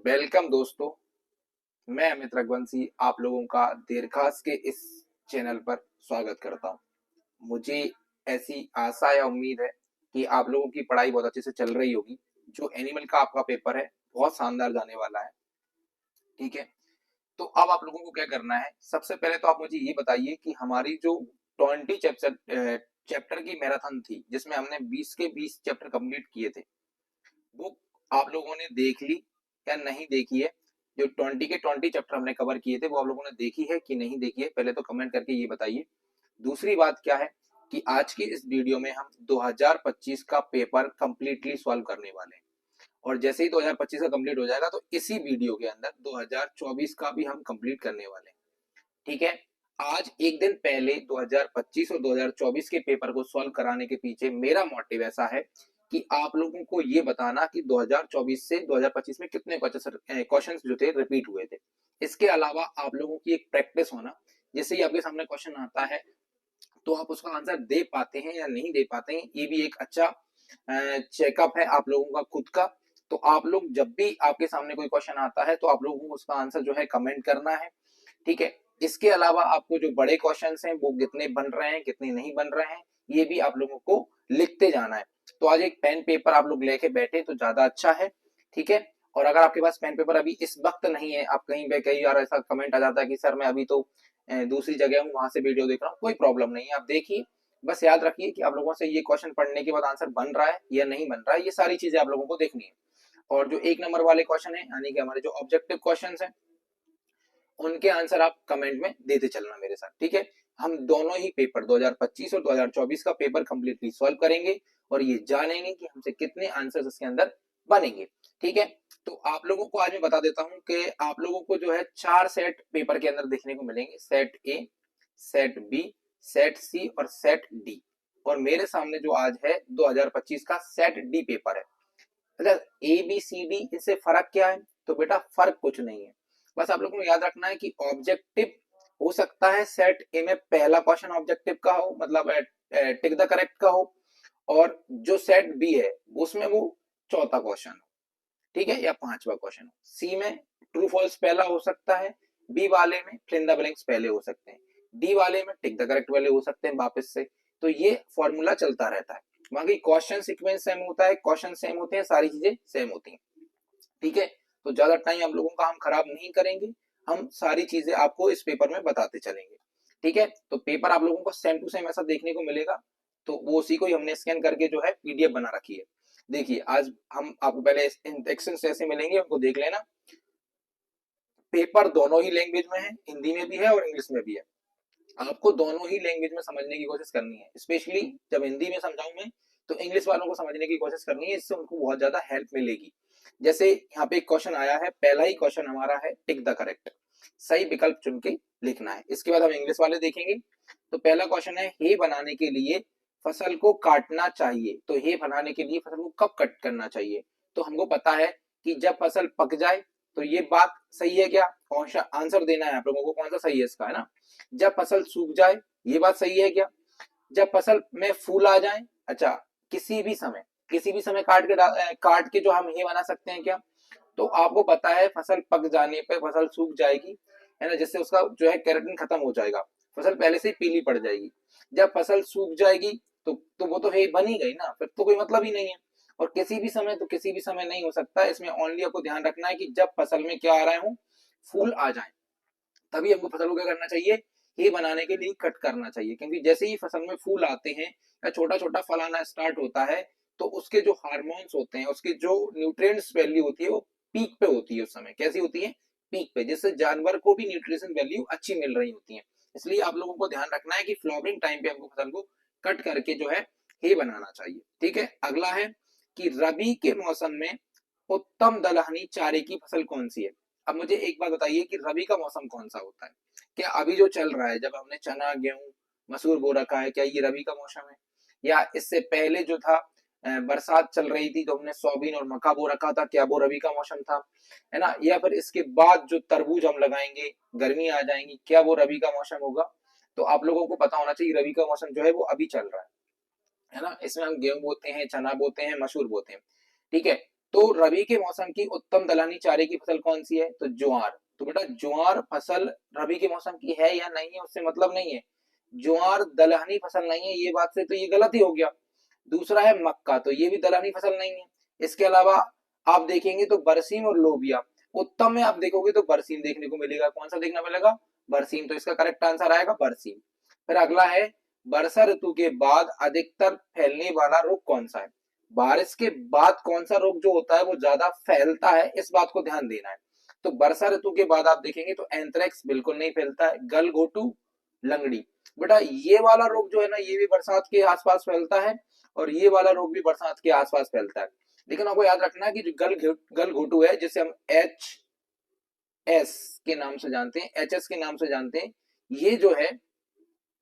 Welcome दोस्तों। मैं अमित रघुवंशी आप लोगों का दीर्घास के इस चैनल पर स्वागत करता हूं। मुझे ऐसी आशा या उम्मीद है कि आप लोगों की पढ़ाई बहुत अच्छे से चल रही होगी। जो एनिमल का आपका पेपर है बहुत शानदार जाने वाला है। ठीक है, तो अब आप लोगों को क्या करना है, सबसे पहले तो आप मुझे ये बताइए कि हमारी जो 20 चैप्टर की मैराथन थी जिसमें हमने 20 के 20 चैप्टर कंप्लीट किए थे, वो आप लोगों ने देख ली या नहीं देखी है? जो 20 के 20 चैप्टर हमने कवर किए थे वो आप लोगों ने देखी है कि नहीं देखी है, पहले तो कमेंट करके ये बताइए। दूसरी बात क्या है कि आज की इस वीडियो में हम 2025 का पेपर कंप्लीटली सॉल्व करने वाले हैं, और जैसे ही 2025 का कंप्लीट हो जाएगा तो इसी वीडियो के अंदर 2024 का भी हम कंप्लीट करने वाले हैं। ठीक है, आज एक दिन पहले 2025 और 2024 के पेपर को सॉल्व कराने के पीछे मेरा मोटिव ऐसा है कि आप लोगों को ये बताना कि 2024 से 2025 में कितने क्वेश्चंस जो थे रिपीट हुए थे। इसके अलावा आप लोगों की एक प्रैक्टिस होना, जैसे ही आपके सामने क्वेश्चन आता है तो आप उसका आंसर दे पाते हैं या नहीं दे पाते हैं, ये भी एक अच्छा चेकअप है आप लोगों का खुद का। तो आप लोग जब भी आपके सामने कोई क्वेश्चन आता है तो आप लोगों को उसका आंसर जो है कमेंट करना है। ठीक है, इसके अलावा आपको जो बड़े क्वेश्चंस हैं वो कितने बन रहे हैं कितने नहीं बन रहे हैं ये भी आप लोगों को लिखते जाना है। तो आज एक पेन पेपर आप लोग लेके बैठे तो ज्यादा अच्छा है। ठीक है, और अगर आपके पास पेन पेपर अभी इस वक्त नहीं है, आप कहीं पे कई बार ऐसा कमेंट आ जाता है कि सर मैं अभी तो दूसरी जगह हूँ, वहां से वीडियो देख रहा हूँ, कोई प्रॉब्लम नहीं है, आप देखिए। बस याद रखिए कि आप लोगों से ये क्वेश्चन पढ़ने के बाद आंसर बन रहा है या नहीं बन रहा है, ये सारी चीजें आप लोगों को देखनी है। और जो एक नंबर वाले क्वेश्चन है यानी कि हमारे जो ऑब्जेक्टिव क्वेश्चन है उनके आंसर आप कमेंट में देते चलना मेरे साथ। ठीक है, हम दोनों ही पेपर 2025 और 2024 का पेपर कंप्लीटली सॉल्व करेंगे और ये जानेंगे कि हमसे कितने आंसर्स इसके अंदर बनेंगे। ठीक है, तो आप लोगों को आज मैं बता देता हूं कि आप लोगों को जो है 4 सेट पेपर के अंदर देखने को मिलेंगे, set A, set B, set C और सेट डी। और मेरे सामने जो आज है 2025 का सेट डी पेपर है। अच्छा, ए बी सी डी इससे फर्क क्या है? तो बेटा फर्क कुछ नहीं है, बस आप लोगों को याद रखना है कि ऑब्जेक्टिव हो सकता है सेट ए में पहला क्वेश्चन ऑब्जेक्टिव का हो, मतलब टिक द करेक्ट का हो, और जो सेट बी है उसमें वो चौथा क्वेश्चन हो। ठीक है, या पांचवा क्वेश्चन हो। सी में ट्रू फॉल्स पहला हो सकता है, बी वाले में फिल इन द ब्लैंक्स पहले हो सकते हैं, डी वाले में टिक द करेक्ट वाले हो सकते हैं वापस से। तो ये फॉर्मूला चलता रहता है। बाकी क्वेश्चन सीक्वेंस सेम होता है, क्वेश्चन सेम होते हैं, सारी चीजें सेम होती हैं। ठीक है, तो ज्यादा टाइम आप लोगों का हम खराब नहीं करेंगे, हम सारी चीजें आपको इस पेपर में बताते चलेंगे। ठीक है, तो पेपर आप लोगों को सेम टू सेम ऐसा देखने को मिलेगा, तो वो उसी को ही हमने स्कैन करके जो है पीडीएफ बना रखी है। देखिए आज हम आपको पहले इंस्ट्रक्शंस जैसे मिलेंगे उनको देख लेना। पेपर दोनों ही लैंग्वेज में है, हिंदी में भी है और इंग्लिश में भी है। आपको दोनों ही लैंग्वेज में समझने की कोशिश करनी है, स्पेशली जब हिंदी में समझाऊं मैं तो इंग्लिश वालों को समझने की कोशिश करनी है, इससे उनको बहुत ज्यादा हेल्प मिलेगी। जैसे यहाँ पे एक क्वेश्चन आया है, पहला ही क्वेश्चन हमारा है टिक द करेक्ट, सही विकल्प चुन के लिखना है। इसके बाद हम इंग्लिश वाले देखेंगे। तो पहला क्वेश्चन है हे बनाने के लिए फसल को काटना चाहिए, तो हे बनाने के लिए फसल को कब कट करना चाहिए? तो हमको पता है कि जब फसल पक जाए। तो ये बात सही है क्या? आंसर देना है आप लोगों को, कौन सा सही है इसका, है ना? जब फसल सूख जाए, ये बात सही है क्या? जब फसल में फूल आ जाए। अच्छा, किसी भी समय काट के जो हम ये बना सकते हैं क्या? तो आपको पता है फसल पक जाने पे फसल सूख जाएगी, है ना, जिससे उसका जो है केराटिन खत्म हो जाएगा, फसल पहले से ही पीली पड़ जाएगी। जब फसल सूख जाएगी तो वो तो है बन ही गई ना, फिर तो कोई मतलब ही नहीं है। और किसी भी समय नहीं हो सकता, इसमें ओनली आपको ध्यान रखना है कि जब फसल में क्या आ रहे हो, फूल आ जाए, तभी हमको फसल को क्या करना चाहिए, ये बनाने के लिए कट करना चाहिए। क्योंकि जैसे ही फसल में फूल आते हैं या छोटा छोटा फल आना स्टार्ट होता है तो उसके जो हार्मोन्स होते हैं, उसकी जो न्यूट्रिएंट्स वैल्यू होती है वो पीक पे होती है। उस समय कैसी होती है? पीक पे, जिससे जानवर को भी न्यूट्रिशन वैल्यू अच्छी मिल रही होती है। इसलिए आप लोगों को ध्यान रखना है कि फ्लावरिंग टाइम पे हमको फसल को कट करके जो है हे बनाना चाहिए। ठीक है, अगला है कि रबी के मौसम में उत्तम दलहनी चारे की फसल कौन सी है? अब मुझे एक बात बताइए कि रबी का मौसम कौन सा होता है? क्या अभी जो चल रहा है, जब हमने चना गेहूं मसूर बो रखा है, क्या ये रबी का मौसम है? या इससे पहले जो था बरसात चल रही थी तो हमने सोयाबीन और मक्का बो रखा था, क्या वो रबी का मौसम था? है ना? या फिर इसके बाद जो तरबूज हम लगाएंगे, गर्मी आ जाएंगी, क्या वो रबी का मौसम होगा? तो आप लोगों को पता होना चाहिए रबी का मौसम जो है वो अभी चल रहा है ना? इसमें हम गेहूं बोते हैं, चना बोते हैं, मसूर बोते हैं। ठीक है, तो रबी के मौसम की उत्तम दलहनी चारे की फसल कौन सी है? तो ज्वार। तो बेटा ज्वार फसल रबी के मौसम की है या नहीं है उससे मतलब नहीं है। ज्वार दलहनी फसल नहीं है, ये बात से तो ये गलत ही हो गया। दूसरा है मक्का, तो ये भी दलहनी फसल नहीं है। इसके अलावा आप देखेंगे तो बरसीम और लोबिया। उत्तम में आप देखोगे तो बरसीम देखने को मिलेगा। कौन सा देखना मिलेगा? बरसीम। तो इसका करेक्ट आंसर आएगा बरसीम। फिर अगला है वर्षा ऋतु के बाद अधिकतर फैलने वाला रोग कौन सा है? बारिश के बाद कौन सा रोग जो होता है वो ज्यादा फैलता है, इस बात को ध्यान देना है। तो वर्षा ऋतु के बाद आप देखेंगे तो एंथ्रेक्स बिल्कुल नहीं फैलता है, गलघोटू, लंगड़ी। बेटा ये वाला रोग जो है ना ये भी बरसात के आसपास फैलता है और ये वाला रोग भी बरसात के आसपास फैलता है। लेकिन आपको याद रखना है कि जो गलघोटू है जिसे हम एच के नाम से जानते हैं, एच एस के नाम से जानते हैं, ये जो है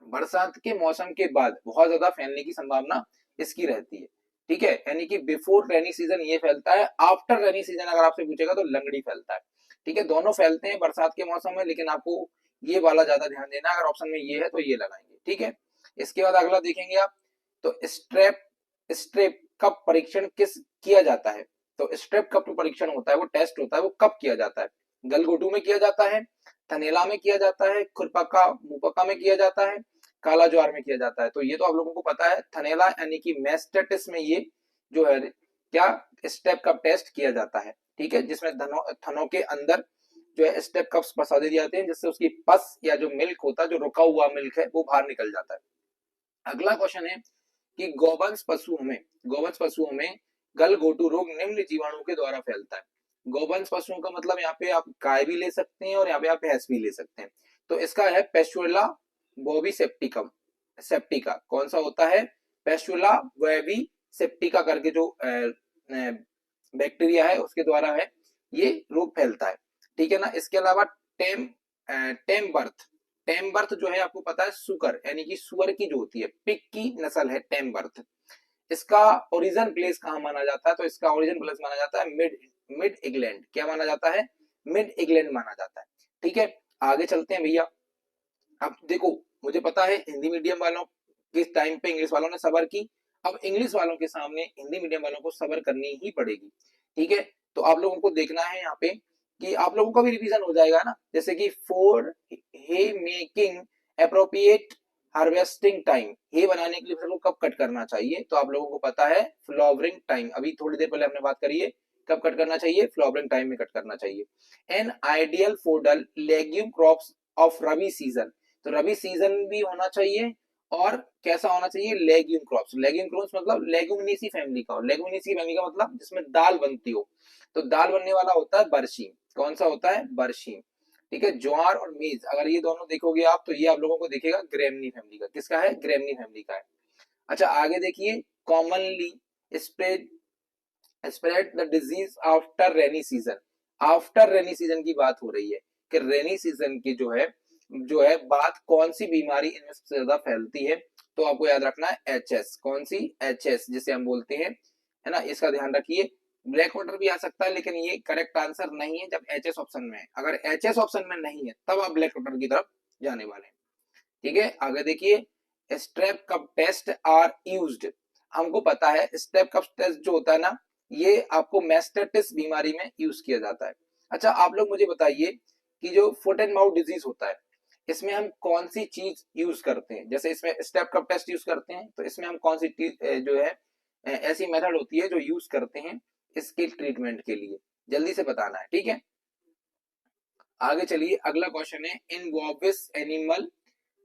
बरसात के मौसम के बाद बहुत ज्यादा फैलने की संभावना इसकी रहती है। ठीक है, यानी कि बिफोर रेनी सीजन ये फैलता है, आफ्टर रेनी सीजन अगर आपसे पूछेगा तो लंगड़ी फैलता है। ठीक है, दोनों फैलते हैं बरसात के मौसम में, लेकिन आपको ये वाला ज्यादा ध्यान देना। अगर ऑप्शन में ये है तो ये लगाएंगे। ठीक है, इसके बाद अगला देखेंगे आप, तो स्ट्रेप स्ट्रेप का परीक्षण किस किया जाता है? तो स्ट्रेप का परीक्षण होता है, वो टेस्ट होता है, वो कब किया जाता है? गलघोटू में किया जाता है, थनेला में किया जाता है, खुरपका मुपका में किया जाता है, काला ज्वार में किया जाता है। तो ये तो आप लोगों को पता है, थनेला यानी कि मैस्टेटिस में ये जो है क्या स्टेप कप टेस्ट किया जाता है। ठीक है, जिसमें थनों के अंदर जो है स्टेप कप्स फंसा दिए जाते हैं, जिससे उसकी पस या जो मिल्क होता है, जो रुका हुआ मिल्क है, वो बाहर निकल जाता है। अगला क्वेश्चन है कि गौवंश पशुओं में गलघोटू रोग निम्न जीवाणु के द्वारा फैलता है। गौवंश पशुओं का मतलब यहाँ पे आप गाय भी ले सकते हैं और यहाँ पे आप भैंस भी ले सकते हैं। तो इसका है पेस्चुला बोवी सेप्टिकम सेप्टिका। कौन सा होता है? पेस्चुला बोवी सेप्टिका करके जो बैक्टीरिया है उसके द्वारा है ये रोग फैलता है। ठीक है ना। इसके अलावा टेम टेम बर्थ टेम बर्थ जो है आपको पता है सुकर यानी कि सुअर की जो होती है, पिग की नस्ल है टेम बर्थ। इसका ओरिजिन प्लेस कहाँ माना जाता है? तो इसका ओरिजिन प्लेस माना जाता है मिड मिड इंग्लैंड। क्या माना जाता है? मिड इंग्लैंड माना जाता है। ठीक है, आगे चलते हैं भैया। अब देखो, मुझे पता है हिंदी मीडियम वालों के टाइम पे इंग्लिश वालों ने सबर की, अब इंग्लिश वालों के सामने हिंदी मीडियम वालों को सबर करनी ही पड़ेगी। ठीक है, तो आप लोगों को देखना है यहाँ पे कि आप लोगों का भी रिवीजन हो जाएगा ना। जैसे कि for hay making appropriate harvesting time, hay बनाने के लिए फसल को कब कट करना चाहिए? तो आप लोगों को पता है फ्लावरिंग टाइम, अभी थोड़ी देर पहले हमने बात करी है, कब कट करना चाहिए? फ्लावरिंग टाइम में कट करना चाहिए। An ideal for legume crops of rabi season, तो रबी सीजन भी होना चाहिए और कैसा होना चाहिए? Legume crops. लेग्यूम क्रॉप्स मतलब लेगुमिनेसी फैमिली का हो। लेगुमिनेसी फैमिली का मतलब जिसमें दाल बनती हो, तो दाल बनने वाला होता है बरसीम। कौन सा होता है? बरसीम। ठीक है, ज्वार और मेज, अगर ये दोनों देखोगे आप तो ये आप लोगों को दिखेगा ग्रेमनी फैमिली का। किसका है? ग्रेमनी फैमिली का है। अच्छा आगे देखिए, commonly spread spread the disease after rainy season. After rainy season की बात हो रही है कि रेनी सीजन की जो है बात कौन सी बीमारी इनमें सबसे ज्यादा फैलती है? तो आपको याद रखना है एचएस। कौन सी? एचएस जिसे हम बोलते हैं, है ना, इसका ध्यान रखिए। ब्लैक वाटर भी आ सकता है लेकिन ये करेक्ट आंसर नहीं है जब एचएस ऑप्शन में है। अगर एचएस ऑप्शन में नहीं है तब आप ब्लैक वाटर की तरफ जाने वाले हैं। ठीक है, आगे देखिए, strip cup test are used. हमको पता है स्ट्रेप कप टेस्ट जो होता है ना, ये आपको मैस्टेटिस बीमारी में यूज किया जाता है। अच्छा आप लोग मुझे बताइए कि जो फुट एंड माउथ डिजीज होता है, इसमें हम कौन सी चीज यूज करते हैं? जैसे इसमें स्टेप कप टेस्ट यूज करते हैं, तो इसमें हम कौन सी चीज जो है ऐसी मेथड होती है जो यूज करते हैं इसके ट्रीटमेंट के लिए? जल्दी से बताना है। ठीक है, आगे चलिए, अगला क्वेश्चन है इन वॉबिस एनिमल,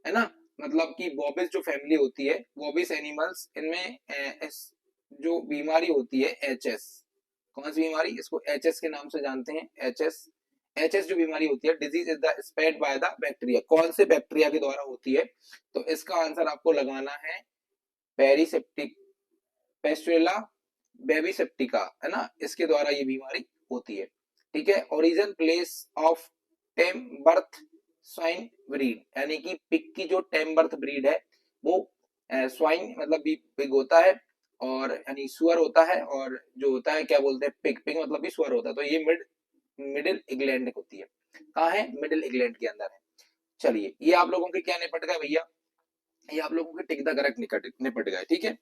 है ना, मतलब कि बॉबिस जो फैमिली होती है, बॉबिस एनिमल्स, इनमें जो बीमारी होती है एचएस। कौन सी बीमारी? इसको एचएस के नाम से जानते हैं। एचएस एचएस जो बीमारी होती है, disease is the spread by the bacteria. कौन से बैक्टीरिया के द्वारा होती है? तो इसका आंसर आपको लगाना है पेरिसेप्टिक पेस्ट्रेला बेबीसेप्टिका, है ना, इसके द्वारा ये बीमारी होती है। ठीक है, origin place of time birth swine breed, यानी कि पिग की जो टेम बर्थ ब्रीड है वो स्वाइन मतलब पिग होता है, और यानी सुअर होता है, और जो होता है क्या बोलते हैं? पिग। पिग मतलब भी सुअर होता है। तो ये मिडिल इंग्लैंड होती है। कहाँ है? मिडिल इंग्लैंड के अंदर है। चलिए, ये आप लोगों के क्या निपट गए भैया? ये आप लोगों के टिक द करेक्ट निपट गए। ठीक है,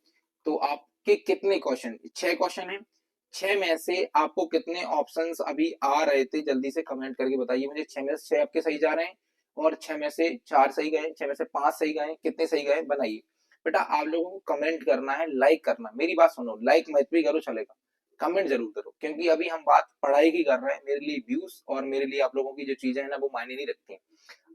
तो आपके कितने क्वेश्चन? 6 क्वेश्चन है। 6 में से आपको कितने ऑप्शंस अभी आ रहे थे, जल्दी से कमेंट करके बताइए मुझे। 6 में से 6 आपके सही जा रहे हैं और 6 में से 4 सही गए, 6 में से 5 सही गए, कितने सही गए बनाइए। बेटा आप लोगों को कमेंट करना है, लाइक करना, मेरी बात सुनो, लाइक मत भी करो चलेगा, कमेंट जरूर करो, क्योंकि अभी हम बात पढ़ाई की कर रहे हैं। मेरे लिए व्यूज और मेरे लिए आप लोगों की जो चीजें हैं ना वो मायने नहीं रखती हैं।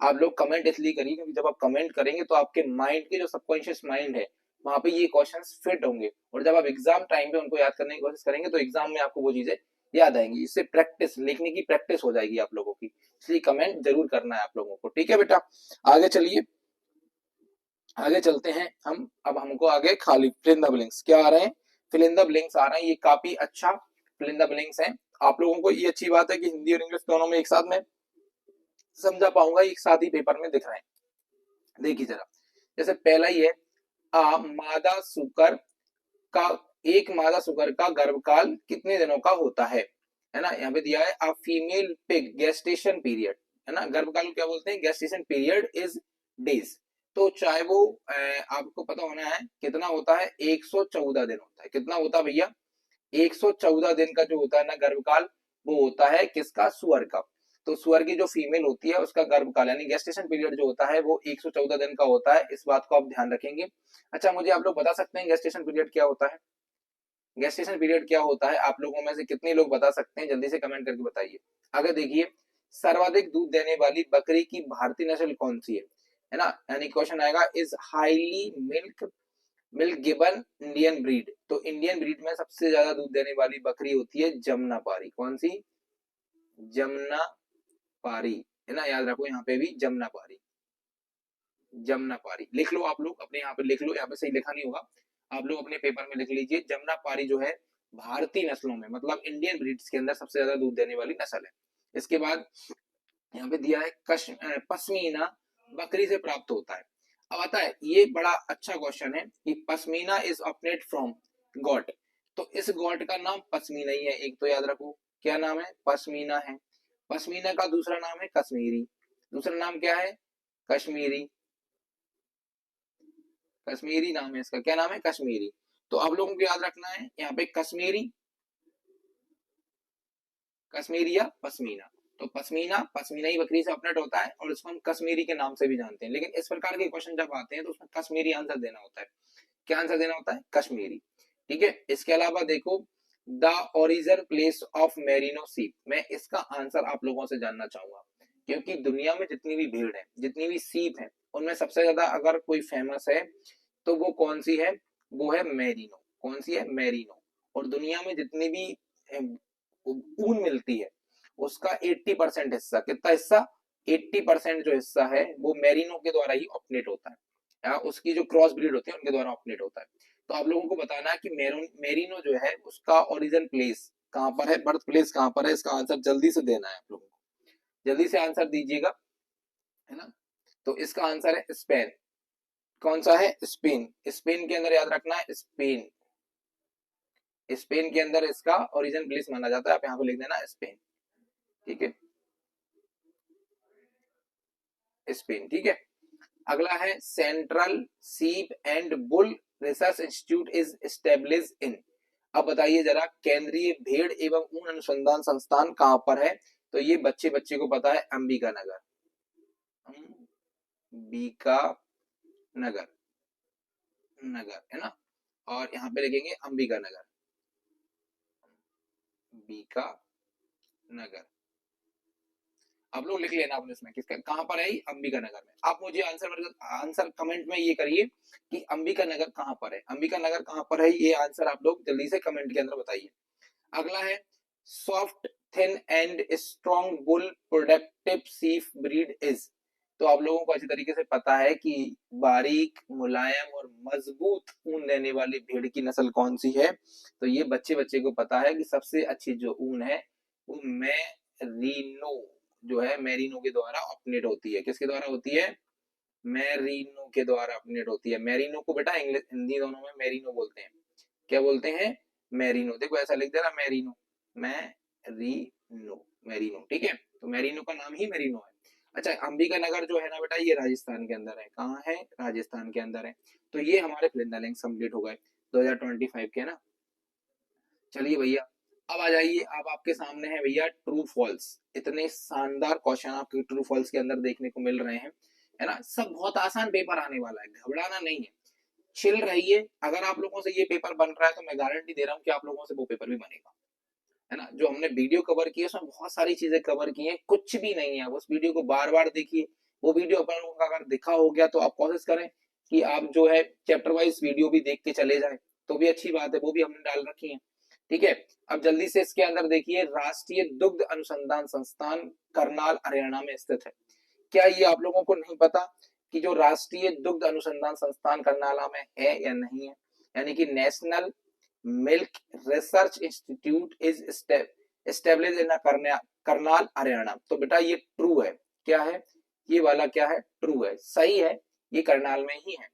आप लोग कमेंट इसलिए करिए क्योंकि जब आप कमेंट करेंगे तो आपके माइंड के जो सबकॉन्शियस माइंड है वहां पे ये क्वेश्चंस फिट होंगे, और जब आप एग्जाम टाइम पे उनको याद करने की कोशिश करेंगे तो एग्जाम में आपको वो चीजें याद आएंगी। इससे प्रैक्टिस, लिखने की प्रैक्टिस हो जाएगी आप लोगों की। इसलिए कमेंट जरूर करना है आप लोगों को, ठीक है बेटा। आगे चलिए, आगे चलते हैं हम। अब हमको आगे खाली फिल इन द ब्लैंक्स क्या आ रहे हैं, फिल इन द ब्लैंक्स आ रहे हैं। ये काफी अच्छा फिल इन द ब्लैंक्स है। आप लोगों को ये अच्छी बात है कि हिंदी और इंग्लिश दोनों में एक साथ में समझा पाऊंगा, एक साथ ही पेपर में दिख रहे हैं। देखिए जरा, जैसे पहला ही है, मादा सुकर का, एक मादा सुकर का गर्भकाल कितने दिनों का होता है ना। यहाँ पे दिया है a female pig gestation period, है ना। गर्भकाल को क्या बोलते हैं, गेस्टेशन पीरियड इज डेज। तो चाहे वो आपको पता होना है कितना होता है, 114 दिन होता है। कितना होता है भैया, 114 दिन का जो होता है ना गर्भकाल, वो होता है किसका, सुअर का। तो सुअर की जो फीमेल होती है उसका गर्भकाल यानी गेस्टेशन पीरियड जो होता है वो 114 दिन का होता है। इस बात को आप ध्यान रखेंगे। अच्छा मुझे आप लोग बता सकते हैं गेस्टेशन पीरियड क्या होता है, गेस्टेशन पीरियड क्या होता है, आप लोगों में से कितने लोग बता सकते हैं, जल्दी से कमेंट करके बताइए। अगर देखिए, सर्वाधिक दूध देने वाली बकरी की भारतीय नस्ल कौन सी है ना। यानी क्वेश्चन आएगा is highly milk milk given Indian breed. तो इंडियन ब्रीड में सबसे ज्यादा दूध देने वाली बकरी होती है जमुना पारी। कौन सी, जमुना पारी, है ना। याद रखो यहाँ पे भी जमुना पारी, जमुना पारी लिख लो आप लोग अपने यहाँ पे, लिख लो, यहाँ पे सही लिखा नहीं होगा, आप लोग अपने पेपर में लिख लीजिए। जमुना पारी जो है भारतीय नस्लों में मतलब इंडियन ब्रीड्स के अंदर सबसे ज्यादा दूध देने वाली नस्ल है। इसके बाद यहाँ पे दिया है पश्मीना बकरी से प्राप्त होता है। अब आता है ये बड़ा अच्छा क्वेश्चन है कि pashmina is obtained from got. तो इस गॉट का नाम पश्मीना ही है, एक तो याद रखो क्या नाम है, पश्मीना है। पश्मीना का दूसरा नाम है कश्मीरी, दूसरा नाम क्या है, कश्मीरी, कश्मीरी नाम है इसका, क्या नाम है, कश्मीरी। तो आप लोगों को याद रखना है यहाँ पे कश्मीरी, कश्मीरी या पश्मीना। तो पश्मीना, पश्मीना ही बकरी से अपडेट होता है और इसको हम कश्मीरी के नाम से भी जानते हैं। लेकिन इस प्रकार के क्वेश्चन जब आते हैं तो उसमें कश्मीरी आंसर देना होता है। क्या आंसर देना होता है, कश्मीरी, ठीक है। इसके अलावा देखो, the origin place of merino सीप, मैं इसका आंसर आप लोगों से जानना चाहूंगा, क्योंकि दुनिया में जितनी भी भीड़ है, जितनी भी सीप है, उनमें सबसे ज्यादा अगर कोई फेमस है तो वो कौन सी है, वो है मेरिनो। कौन सी है, मेरिनो। और दुनिया में जितनी भी ऊन मिलती है उसका 80% हिस्सा, कितना हिस्सा, 80% जो हिस्सा है वो मेरिनो के द्वारा ही ऑपरेट होता है, या उसकी जो क्रॉस ब्रीड होती है उनके द्वारा ऑपरेट होता है। तो आप लोगों को बताना है कि मेरिनो जो है उसका ओरिजिन प्लेस कहां पर है, बर्थ प्लेस कहां पर है। इसका आंसर जल्दी से देना है आप लोगों को, जल्दी से आंसर दीजिएगा, है ना। तो इसका आंसर है स्पेन। कौन सा है, स्पेन। स्पेन के अंदर याद रखना है, स्पेन, स्पेन के अंदर इसका ओरिजिन प्लेस माना जाता है। आप यहाँ पे लिख देना स्पेन, ठीक है, स्पेन, ठीक है। अगला है सेंट्रल सीप and bull research institute is establish in. अब बताइए जरा, केंद्रीय भेड़ एवं ऊन अनुसंधान संस्थान कहां पर है। तो ये बच्चे बच्चे को पता है, अंबिका नगर, अंबिका नगर, नगर, है ना। और यहाँ पे लिखेंगे अंबिका नगर, बीका नगर। आप लोग लिख लेना अपने इसमें किसका कहां पर है, अंबिका नगर में। आप मुझे आंसर कमेंट में ये करिए कि अंबिका नगर कहां पर है, अंबिका नगर कहां पर है, ये आंसर आप लोग जल्दी से कमेंट के अंदर बताइए। अगला है soft thin and strong wool productive sheep breed is. तो आप लोगों को अच्छी तरीके से पता है कि बारीक, मुलायम और मजबूत ऊन देने वाली भेड़ की नस्ल कौन सी है। तो ये बच्चे बच्चे को पता है कि सबसे अच्छी जो ऊन है वो मेरीनो जो है, मेरीनो के द्वारा ऑपरेट होती है। किसके द्वारा होती है, मेरीनो के द्वारा ऑपरेट होती है। मेरीनो को बेटा इंग्लिश हिंदी दोनों में मेरीनो बोलते हैं। क्या बोलते हैं, मेरीनो। देखो ऐसा लिख देना, मेरीनो, मेरीनो, मेरीनो, ठीक है। तो मेरीनो का नाम ही मेरीनो है। अच्छा, अंबिका नगर जो है ना बेटा, ये राजस्थान के अंदर है। कहाँ है, राजस्थान के अंदर है। तो ये हमारे fill in the blanks complete हो गए 2025 के ना। चलिए भैया, अब आ जाइए, अब आपके सामने है भैया ट्रू फॉल्स। इतने शानदार क्वेश्चन आपके ट्रू फॉल्स के अंदर देखने को मिल रहे हैं, है ना। सब बहुत आसान पेपर आने वाला है, घबराना नहीं है, चिल रहिए। अगर आप लोगों से ये पेपर बन रहा है तो मैं गारंटी दे रहा हूँ कि आप लोगों से वो पेपर भी बनेगा, है ना। जो हमने वीडियो कवर की है उसमें बहुत सारी चीजें कवर की हैं, कुछ भी नहीं है, उस वीडियो को बार बार देखिए। वो वीडियो अपन लोगों का अगर दिखा हो गया तो आप कोशिश करें कि आप जो है चैप्टर वाइज वीडियो भी देख के चले जाएं, तो भी अच्छी बात है, वो भी हमने डाल रखी है। ठीक है, अब जल्दी से इसके अंदर देखिए, राष्ट्रीय दुग्ध अनुसंधान संस्थान करनाल हरियाणा में स्थित है। क्या ये आप लोगों को नहीं पता कि जो राष्ट्रीय दुग्ध अनुसंधान संस्थान करनाला में है या नहीं है, यानी कि national milk research institute is establish in Karnal Haryana. तो बेटा ये ट्रू है, क्या है ये वाला, क्या है, ट्रू है, सही है, ये करनाल में ही है।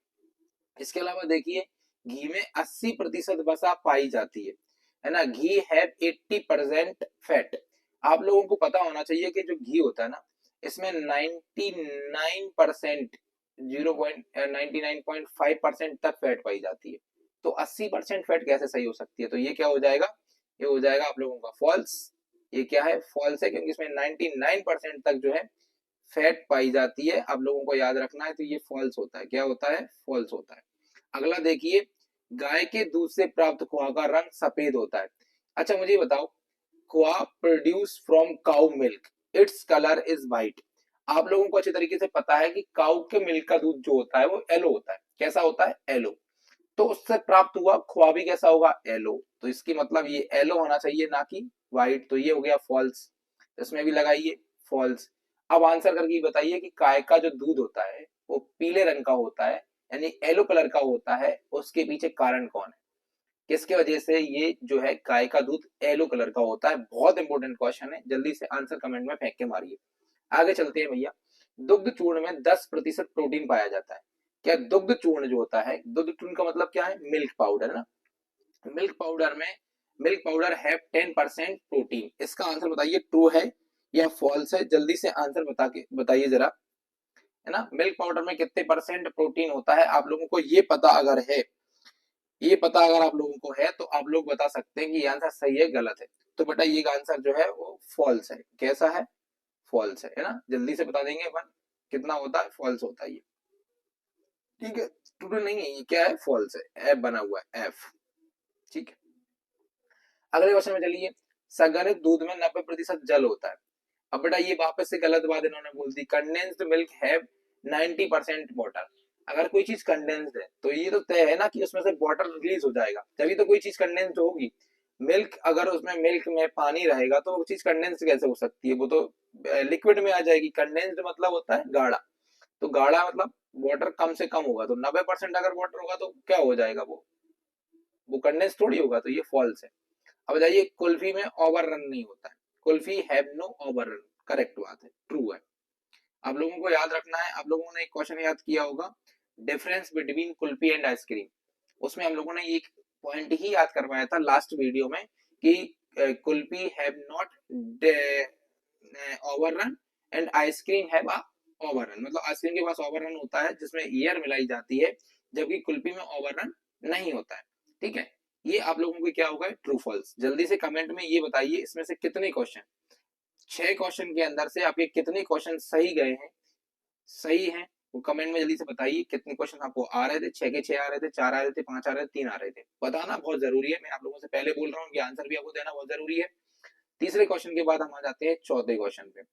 इसके अलावा देखिए, घी में 80% वसा पाई जाती है ना। घी है 80% फैट। आप लोगों को पता होना चाहिए कि जो घी होता है ना, इसमें 99% 99.5% तक फैट पाई जाती है। तो 80% फैट कैसे सही हो सकती है, तो ये क्या हो जाएगा, ये हो जाएगा आप लोगों का फॉल्स। ये क्या है, फॉल्स है, क्योंकि इसमें 99% तक जो है फैट पाई जाती है। आप लोगों को याद रखना है, तो ये फॉल्स होता है, क्या होता है, फॉल्स होता है। अगला देखिए, गाय के दूध से प्राप्त खोआ का रंग सफेद होता है। अच्छा मुझे बताओ, khoa produce from cow milk, its colour is white. आप लोगों को अच्छे तरीके से पता है कि काउ के मिल्क का दूध जो होता है वो येलो होता है। कैसा होता है, येलो। तो उससे प्राप्त हुआ खोआ भी कैसा होगा, येलो। तो इसकी मतलब ये येलो होना चाहिए, ना कि व्हाइट। तो ये हो गया फॉल्स, इसमें भी लगाइए फॉल्स। अब आंसर करके बताइए कि गाय का जो दूध होता है वो पीले रंग का होता है, यानी येलो कलर का होता है, उसके पीछे कारण कौन है, किसके वजह से ये जो है गाय का दूध येलो कलर का होता है। बहुत इंपॉर्टेंट क्वेश्चन है, जल्दी से आंसर कमेंट में फेंक के मारिए। आगे चलते हैं भैया, दुग्ध चूर्ण में 10% प्रोटीन पाया जाता है। क्या दुग्ध चूर्ण जो होता है, दुग्ध चूर्ण का मतलब क्या है, मिल्क पाउडर ना। मिल्क पाउडर में, मिल्क पाउडर है 10% प्रोटीन। इसका आंसर बताइए, ट्रू है या फॉल्स है, जल्दी से आंसर बता के बताइए जरा, है ना। मिल्क पाउडर में कितने परसेंट प्रोटीन होता है, आप लोगों को ये पता अगर है, ये पता अगर आप लोगों को है तो आप लोग बता सकते हैं कि ये आंसर सही है गलत है। तो बेटा ये आंसर जो है वो फॉल्स है। कैसा है, फॉल्स है ना। जल्दी से बता देंगे अपन, कितना होता है, फॉल्स होता है ये। ठीक है, ट्रू नहीं है, ये क्या है, फॉल्स है, एफ बना हुआ है, एफ। ठीक है, अगले क्वेश्चन में चलिए, संघनित दूध में 90% जल होता है। अब बेटा ये वापस से गलत बात इन्होंने बोल दी, कंडेंस्ड मिल्क हैव 90% वाटर। अगर कोई चीज कंडेंस्ड है तो ये तो तय है ना कि उसमें से वाटर रिलीज हो जाएगा, तभी तो कोई चीज कंडेंस्ड होगी। मिल्क, अगर उसमें मिल्क में पानी रहेगा तो वो चीज कंडेंस्ड कैसे हो सकती है, वो तो लिक्विड में आ जाएगी। कंडेंस्ड मतलब होता है गाढ़ा, तो गाढ़ा मतलब वाटर कम से कम होगा, तो 90% अगर वाटर होगा तो क्या हो जाएगा, वो कंडेंस थोड़ी होगा, तो ये फॉल्स है। अब बताइए, कुल्फी में ओवर रन नहीं होता है, kulfi have no overrun, correct बात है, ट्रू है। आप लोगों को याद रखना है, आप लोगों ने एक क्वेश्चन याद किया होगा, difference between kulfi and ice cream. उसमें हम लोगों ने एक पॉइंट ही याद करवाया था लास्ट वीडियो में कि kulfi have not overrun and ice cream have a overrun. मतलब आइसक्रीम के पास ओवररन होता है जिसमें एयर मिलाई जाती है, जबकि कुल्फी में ओवररन नहीं होता है। ठीक है, ये आप लोगों को क्या होगा, ट्रू फॉल्स। जल्दी से कमेंट में ये बताइए, इसमें से कितने क्वेश्चन, 6 क्वेश्चन के अंदर से आपके कितने क्वेश्चन सही गए हैं, सही है, वो कमेंट में जल्दी से बताइए। कितने क्वेश्चन आपको आ रहे थे, 6 के 6 आ रहे थे, 4 आ रहे थे, 5 आ रहे थे, 3 आ रहे थे, बताना बहुत जरूरी है। मैं आप लोगों से पहले बोल रहा हूँ कि आंसर भी आपको देना बहुत जरूरी है। तीसरे क्वेश्चन के बाद हम आ जाते हैं चौथे क्वेश्चन पे,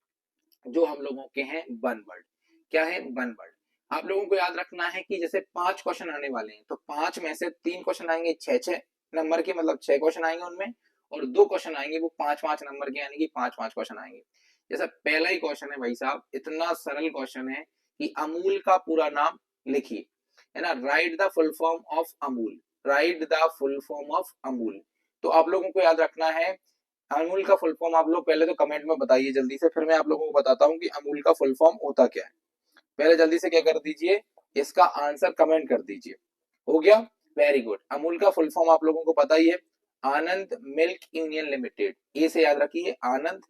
जो हम लोगों के हैं वन वर्ड। क्या है, वन वर्ड। आप लोगों को याद रखना है कि जैसे 5 क्वेश्चन आने वाले हैं, तो 5 में से 3 क्वेश्चन आएंगे 6-6 नंबर के, मतलब 6 क्वेश्चन आएंगे उनमें, और 2 क्वेश्चन आएंगे वो 5-5 नंबर के, यानी कि 5-5 क्वेश्चन आएंगे। जैसा पहला ही क्वेश्चन है भाई साहब, इतना सरल क्वेश्चन है कि अमूल का पूरा नाम लिखिए, है ना। Right the full form of Amul, right the full form of Amul. तो आप लोगों को याद रखना है, अमूल का फुल फॉर्म आप लोग पहले तो कमेंट में बताइए जल्दी से, फिर मैं आप लोगों को बताता हूँ कि अमूल का फुल फॉर्म होता क्या है। पहले जल्दी से क्या कर दीजिए, इसका आंसर कमेंट कर दीजिए। हो गया, वेरी गुड। अमूल का फुल फॉर्म आप लोगों को पता ही है, आनंद मिल्क यूनियन लिमिटेड। ए से याद रखिए आनंद,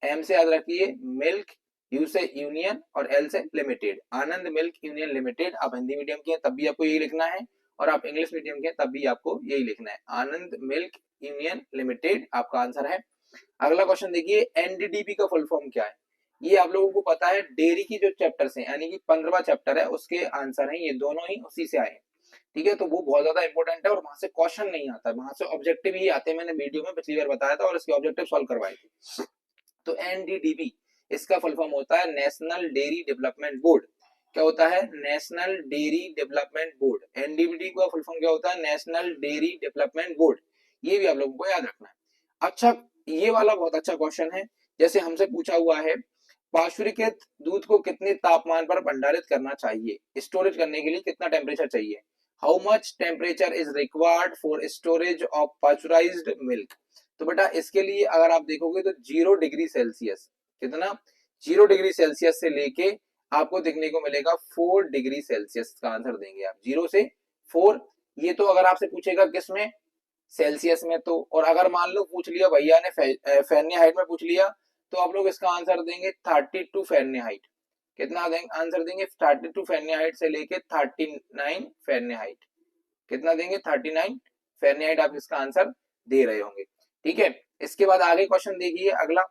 एम से याद रखिए मिल्क, यू से यूनियन और एल से लिमिटेड। आनंद मिल्क यूनियन लिमिटेड। आप हिंदी मीडियम के हैं तब भी आपको यही लिखना है, और आप इंग्लिश मीडियम के हैं तब भी आपको यही लिखना है, आनंद मिल्क यूनियन लिमिटेड आपका आंसर है। अगला क्वेश्चन देखिए, एनडीडीबी का फुल फॉर्म क्या है? ये आप लोगों को पता है, डेयरी की जो चैप्टर्स हैं यानी कि 15वां चैप्टर है उसके आंसर हैं ये दोनों ही उसी से आए हैं। ठीक है, तो वो बहुत ज्यादा इंपॉर्टेंट है और वहां से क्वेश्चन नहीं आता, वहां से ऑब्जेक्टिव ही आते हैं। मैंने वीडियो में पिछली बार बताया था और इसके ऑब्जेक्टिव सॉल्व करवाए थे। तो एनडीडीबी इसका फुल फॉर्म होता है नेशनल डेयरी डेवलपमेंट बोर्ड। क्या होता है? National dairy development board. NDDB का फुल फॉर्म क्या होता है? National dairy development board. ये भी आप लोगों को याद रखना है। अच्छा, ये वाला बहुत अच्छा क्वेश्चन है। जैसे हमसे पूछा हुआ है, पाश्चुरीकृत दूध को कितने तापमान पर भंडारित करना चाहिए? स्टोरेज करने के लिए कितना टेम्परेचर चाहिए? How much temperature is required for storage of pasteurised milk? तो बेटा इसके लिए अगर आप देखोगे तो 0 डिग्री सेल्सियस, कितना? 0 डिग्री सेल्सियस से लेके आपको देखने को मिलेगा 4 डिग्री सेल्सियस का आंसर देंगे आप, 0 से 4। ये तो अगर आपसे पूछेगा किस में? सेल्सियस में। तो और अगर मान लो पूछ लिया भैया ने फ़ारेनहाइट में पूछ लिया, तो आप लोग इसका आंसर देंगे 32 फ़ारेनहाइट। कितना देंगे? आंसर देंगे 32 फ़ारेनहाइट से लेके 39 फ़ारेनहाइट। कितना देंगे? 39 फ़ारेनहाइट आप इसका आंसर दे रहे होंगे। ठीक है, इसके बाद आगे क्वेश्चन देखिए। अगला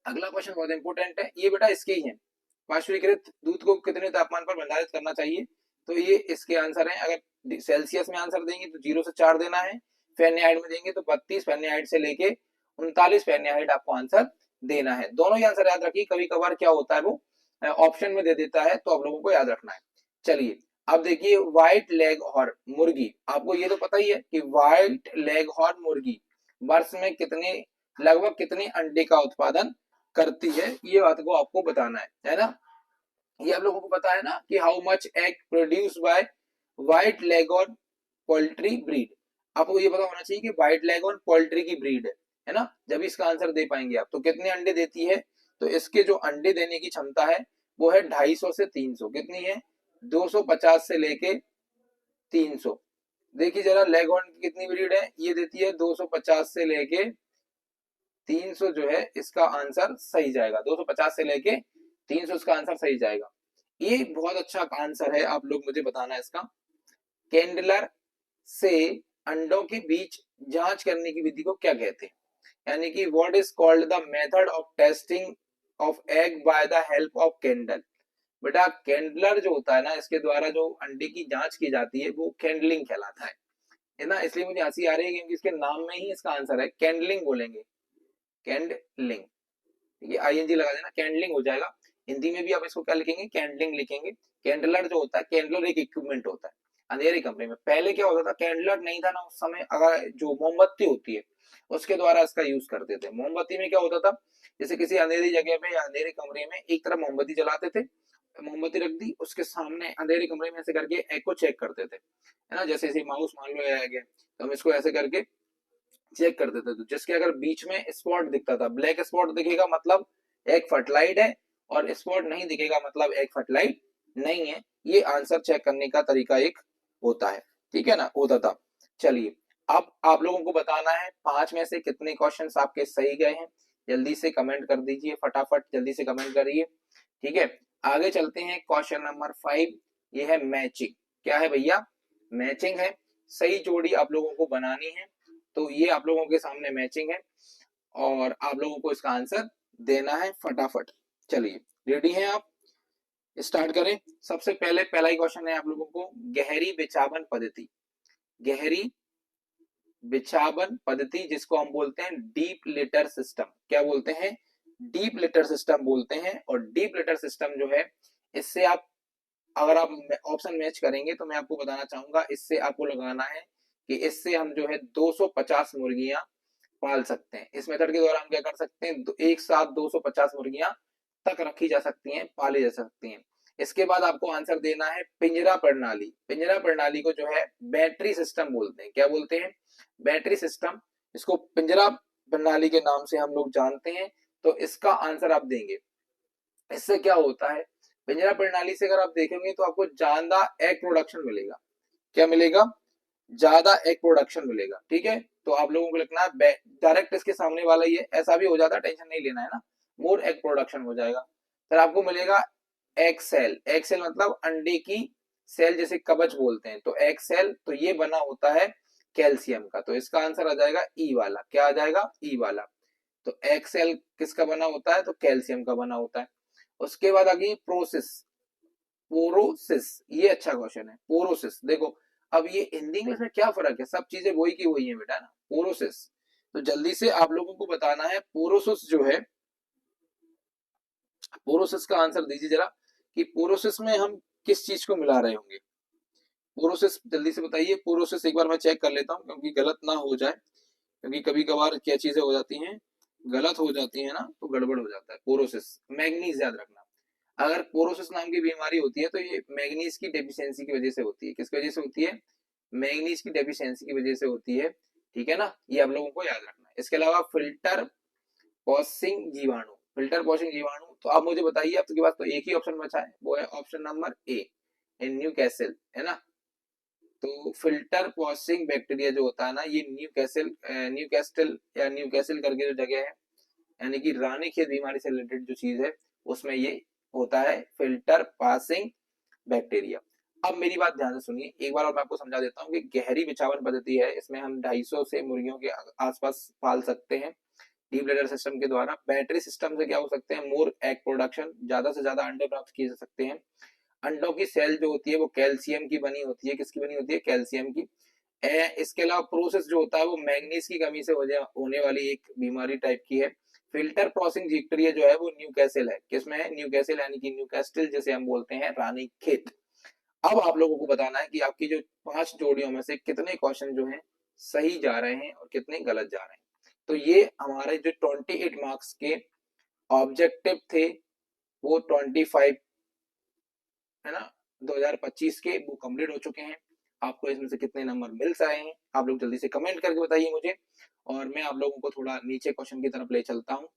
क्वेश्चन बहुत इंपॉर्टेंट है, ये बेटा इसके ही है। पाश्चुरीकृत दूध को कितने तापमान पर भंडारित करना चाहिए? तो ये इसके आंसर है। अगर सेल्सियस में आंसर देंगे तो 0 से 4 देना है, फ़ारेनहाइट में देंगे तो 32 फ़ारेनहाइट से लेके 39 फ़ारेनहाइट आपको आंसर देना है। दोनों ही आंसर याद रखिए, कभी कभार क्या होता है वो ऑप्शन में दे देता है, तो आप लोगों को याद रखना है। चलिए अब देखिए, व्हाइट लेग हॉर्न मुर्गी, आपको ये तो पता ही है कि व्हाइट लेग हॉर्न मुर्गी वर्ष में लगभग कितने अंडे का उत्पादन करती है? ये बात को आपको बताना है ना? ये आप लोगों को पता है ना कि how much egg produce by white leghorn poultry breed. आपको ये पता होना चाहिए कि व्हाइट लेगॉन पोल्ट्री की ब्रीड है ना? जब इसका आंसर दे पाएंगे आप। तो कितने अंडे देती है? तो इसके जो अंडे देने की क्षमता है वो है 250 से 300। कितनी है? 250 से लेके 300। देखिए जरा, लेगॉन की कितनी ब्रीड है? ये देती है 250 से लेके 300 जो है इसका आंसर सही जाएगा। 250 से लेके 300 इसका आंसर सही जाएगा। ये बहुत अच्छा आंसर है, आप लोग मुझे बताना है इसका। कैंडलर से अंडों के बीच जांच करने की विधि को क्या कहते हैं? यानी कि what is called the method of testing of egg by the help of candle? बेटा कैंडलर जो होता है ना, इसके द्वारा जो अंडे की जांच की जाती है वो कैंडलिंग कहलाता है ना? इसलिए मुझे हंसी आ रही है क्योंकि इसके नाम में ही इसका आंसर है, कैंडलिंग बोलेंगे, कैंडलिंग। ये आईएनजी लगा देना, कैंडलिंग हो जाएगा। हिंदी में भी आप इसको क्या लिखेंगे? कैंडलिंग लिखेंगे। कैंडलर जो होता है, कैंडलर एक इक्विपमेंट होता है अंधेरे कमरे में। पहले क्या होता था, कैंडलर नहीं था ना उस समय, अगर जो मोमबत्ती होती है उसके द्वारा इसका यूज करते थे। मोमबत्ती में क्या होता था, जैसे किसी अंधेरी जगह पे या अंधेरे कमरे में एक तरफ मोमबत्ती जलाते थे, मोमबत्ती रख दी, उसके सामने अंधेरे कमरे में ऐसे करके एग को चेक करते थे, है ना? जैसे इसे माउस मान लो एग है, तो हम इसको ऐसे करके चेक कर देते थे। जिसके अगर बीच में स्पॉट दिखता था, ब्लैक स्पॉट दिखेगा मतलब एग फर्टिलाइज्ड है, और स्पॉट नहीं दिखेगा मतलब एग फर्टिलाइज्ड नहीं है। ये आंसर चेक करने का तरीका एक होता है, ठीक है ना? होता था। चलिए अब आप लोगों को बताना है 5 में से कितने क्वेश्चंस आपके सही गए हैं। जल्दी से कमेंट कर दीजिए, फटाफट जल्दी से कमेंट करिए। ठीक है, आगे चलते हैं। क्वेश्चन नंबर 5, ये है मैचिंग। क्या है भैया? मैचिंग है। सही जोड़ी आप लोगों को बनानी है। तो ये आप लोगों के सामने मैचिंग है और आप लोगों को इसका आंसर देना है फटाफट। चलिए रेडी हैं आप? स्टार्ट करें। सबसे पहले पहला ही क्वेश्चन है आप लोगों को, गहरी बिछावन पद्धति। गहरी बिछावन पद्धति जिसको हम बोलते हैं डीप लिटर सिस्टम। क्या बोलते हैं? डीप लिटर सिस्टम बोलते हैं। और डीप लिटर सिस्टम जो है, इससे आप अगर आप ऑप्शन मैच करेंगे तो मैं आपको बताना चाहूंगा, इससे आपको लगाना है कि इससे हम जो है 250 मुर्गियां पाल सकते हैं। इस मेथड के द्वारा हम क्या कर सकते हैं, एक साथ 250 मुर्गियां तक रखी जा सकती हैं, पाली जा सकती हैं। इसके बाद आपको आंसर देना है पिंजरा प्रणाली। पिंजरा प्रणाली को जो है बैटरी सिस्टम बोलते हैं। क्या बोलते हैं? Battery system. इसको पिंजरा प्रणाली के नाम से हम लोग जानते हैं। तो इसका आंसर आप देंगे। इससे क्या होता है, पिंजरा प्रणाली से अगर आप देखेंगे तो आपको ज्यादा एग प्रोडक्शन मिलेगा। क्या मिलेगा? ज्यादा एग प्रोडक्शन मिलेगा। ठीक है, तो आप लोगों को लिखना है डायरेक्ट इसके सामने वाला ही है, ऐसा भी हो जाता है, टेंशन नहीं लेना है ना। मोर एग प्रोडक्शन हो जाएगा। फिर आपको मिलेगा एग सेल। एग सेल मतलब अंडे की सेल, जैसे कवच बोलते हैं। तो एग सेल तो ये बना होता है कैल्शियम का। तो इसका आंसर आ जाएगा ई वाला। क्या आ जाएगा? ई वाला। तो एक्सएल किसका बना होता है? तो कैल्शियम का बना होता है। उसके बाद आ गई प्रोसेस, पोरोसिस। ये अच्छा क्वेश्चन है, पोरोसिस। देखो अब ये हिंदी इंग्लिश में क्या फर्क है? सब चीजें वही की वही है बेटा ना। पोरोसिस, तो जल्दी से आप लोगों को बताना है पोरोसिस जो है, पोरोसिस का आंसर दीजिए जरा कि पोरोसिस में हम किस चीज को मिला रहे होंगे। पोरोसिस जल्दी से बताइए। पोरोसिस एक बार मैं चेक कर लेता हूँ क्योंकि गलत ना हो जाए, क्योंकि कभी कभार क्या चीजें हो जाती हैं, गलत हो जाती है ना, तो गड़बड़ हो जाता है। पोरोसिस, मैग्नीज याद रखना। अगर पोरोसिस नाम की बीमारी होती है तो ये मैग्नीज की डेफिशिएंसी की वजह से होती है। किसकी वजह से होती है? मैग्नीज की डेफिशिएंसी की वजह से होती है। ठीक है ना, ये आप लोगों को याद रखना है। इसके अलावा फिल्टर पॉसिंग जीवाणु, फिल्टर पॉसिंग जीवाणु, तो आप मुझे बताइए, आपके पास तो एक ही ऑप्शन बचा है, वो है option number A, in new castle, है ना। तो फिल्टर पॉसिंग बैक्टीरिया जो होता है ना, ये न्यू कैसल, न्यू कैस्टल या न्यू कैसल करके जो जगह है, यानी कि रानीखेत बीमारी से रिलेटेड जो चीज है उसमें ये होता है फिल्टर पासिंग बैक्टीरिया। अब मेरी बात ध्यान से सुनिए एक बार और मैं आपको समझा देता हूँ कि गहरी बिछावन पद्धति है, इसमें हम 250 से मुर्गियों के आसपास पाल सकते हैं डीप ब्लैडर सिस्टम के द्वारा। बैटरी सिस्टम से क्या हो सकते हैं? मोर एग प्रोडक्शन, ज्यादा से ज्यादा अंडे प्राप्त किए जा सकते हैं। अंडों की सेल जो होती है वो कैल्शियम की बनी होती है। किसकी बनी होती है? कैल्शियम की। इसके अलावा प्रोसेस जो होता है वो मैग्नीज की कमी से होने वाली एक बीमारी टाइप की है। फिल्टर क्रॉसिंग बैक्टीरिया जो है वो न्यू कैसल है। किसमें है? न्यू कैसल, यानी कि न्यू कैस्टल जिसे हम बोलते हैं, रानी खेत। अब आप लोगों को बताना है कि आपकी जो 5 जोड़ियों में से कितने क्वेश्चन जो हैं सही जा रहे हैं और कितने गलत जा रहे हैं। तो ये हमारे जो 28 मार्क्स के ऑब्जेक्टिव थे वो 25, है ना, 2025 के वो कंप्लीट हो चुके हैं। आपको इसमें से कितने नंबर मिल रहे हैं आप लोग जल्दी से कमेंट करके बताइए मुझे, और मैं आप लोगों को थोड़ा नीचे क्वेश्चन की तरफ ले चलता हूँ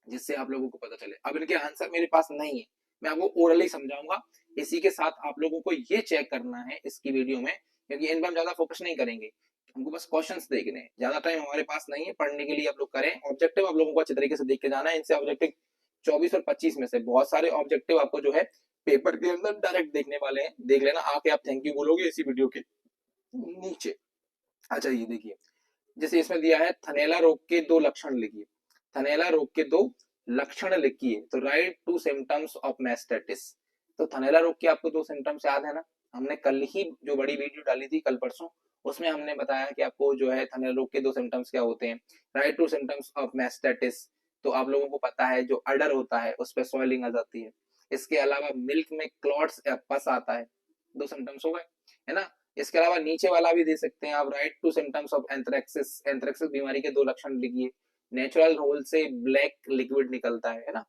जिससे आप लोगों को पता चले। अब इनके आंसर मेरे पास नहीं है, मैं आपको ओरली समझाऊंगा। इसी के साथ आप लोगों को ये चेक करना है इसकी वीडियो में, क्योंकि इन पर हम ज्यादा फोकस नहीं करेंगे, हमको बस क्वेश्चंस देखने हैं। ज्यादा टाइम हमारे पास नहीं है पढ़ने के लिए। आप लोग करें ऑब्जेक्टिव, आप लोगों को अच्छे तरीके से देख के जाना है। इनसे ऑब्जेक्टिव 24 और 25 में से बहुत सारे ऑब्जेक्टिव आपको जो है पेपर के अंदर डायरेक्ट देखने वाले हैं। देख लेना आके, आप थैंक यू बोलोगे इसी वीडियो के नीचे। अच्छा ये देखिए, जैसे इसमें दिया है थनैला रोग के 2 लक्षण लिखिए। थनैला रोग के 2 लक्षण लिखिए। तो राइट 2 सिम्टम्स ऑफ मैस्टाइटिस। तो थनैला रोग के आपको 2 सिम्टम्स याद है ना, हमने कल ही जो बड़ी वीडियो डाली थी कल परसों, उसमें हमने बताया कि आपको जो है थनैला रोग के 2 सिम्टम्स क्या होते हैं। राइट 2 सिम्टम्स ऑफ मैस्टाइटिस, तो आप लोगों को पता है जो अडर होता है उस पर सॉइलिंग आ जाती है। इसके अलावा मिल्क में क्लॉट्स या पस आता है, 2 सिम्टम्स हो गए, है ना। इसके अलावा नीचे वाला भी दे सकते हैं आप, right 2 symptoms of anthrax. Anthrax बीमारी के 2 लक्षण लिखिए। नेचुरल होल से ब्लैक लिक्विड निकलता है ना,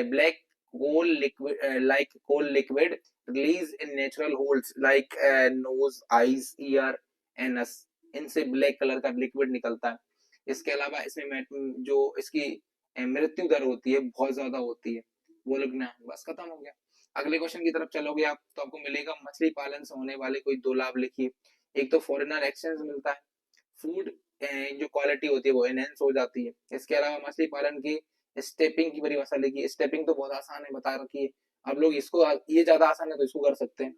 black coal liquid, like coal liquid release in natural holes like nose, eyes, ear, anus, इनसे ब्लैक कलर का लिक्विड निकलता है। इसके अलावा इसमें जो इसकी मृत्यु दर होती है बहुत ज्यादा होती है, वो लोग ना, बस खत्म हो गया। अगले क्वेश्चन की तरफ चलोगे आप तो आपको मिलेगा मछली पालन से होने वाले कोई 2 लाभ लिखिए। एक तो फॉरेनर एक्सचेंज मिलता है, फूड जो क्वालिटी होती है वो एनहेंस हो जाती है। इसके अलावा मछली पालन की स्टेपिंग की परिभाषा लिखिए। स्टेपिंग तो बहुत आसान है, बता रखी है आप लोग, इसको ये ज्यादा आसान है तो इसको कर सकते हैं।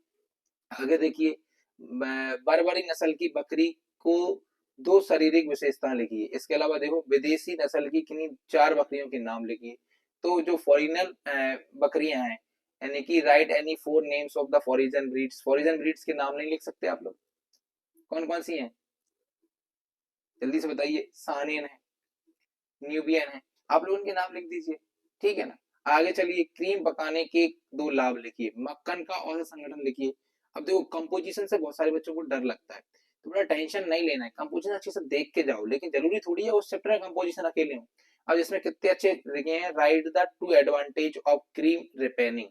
आगे देखिए, बर्बरी नस्ल की बकरी को 2 शारीरिक विशेषताएं लिखिए। इसके अलावा देखो विदेशी नस्ल की किन्हीं 4 बकरियों के नाम लिखिए। तो जो फॉरिनर बकरियां हैं, यानी कि write any 4 names of the foreign breeds. Foreign breeds के नाम नहीं लिख सकते आप लोग? कौन कौन सी हैं जल्दी से बताइए? सानियन है, न्यूबियन है, आप लोग उनके नाम लिख दीजिए, ठीक है ना। आगे चलिए, क्रीम पकाने के 2 लाभ लिखिए। मक्खन का औसत संगठन लिखिए। अब देखो कंपोजिशन से बहुत सारे बच्चों को डर लगता है, तो बड़ा टेंशन नहीं लेना है, कंपोजिशन अच्छे से देख के जाओ, लेकिन जरूरी थोड़ी है उस चैप्टर में कंपोजिशन अकेले हो। अब इसमें कितने अच्छे लिखे हैं, write the 2 advantage of cream ripening,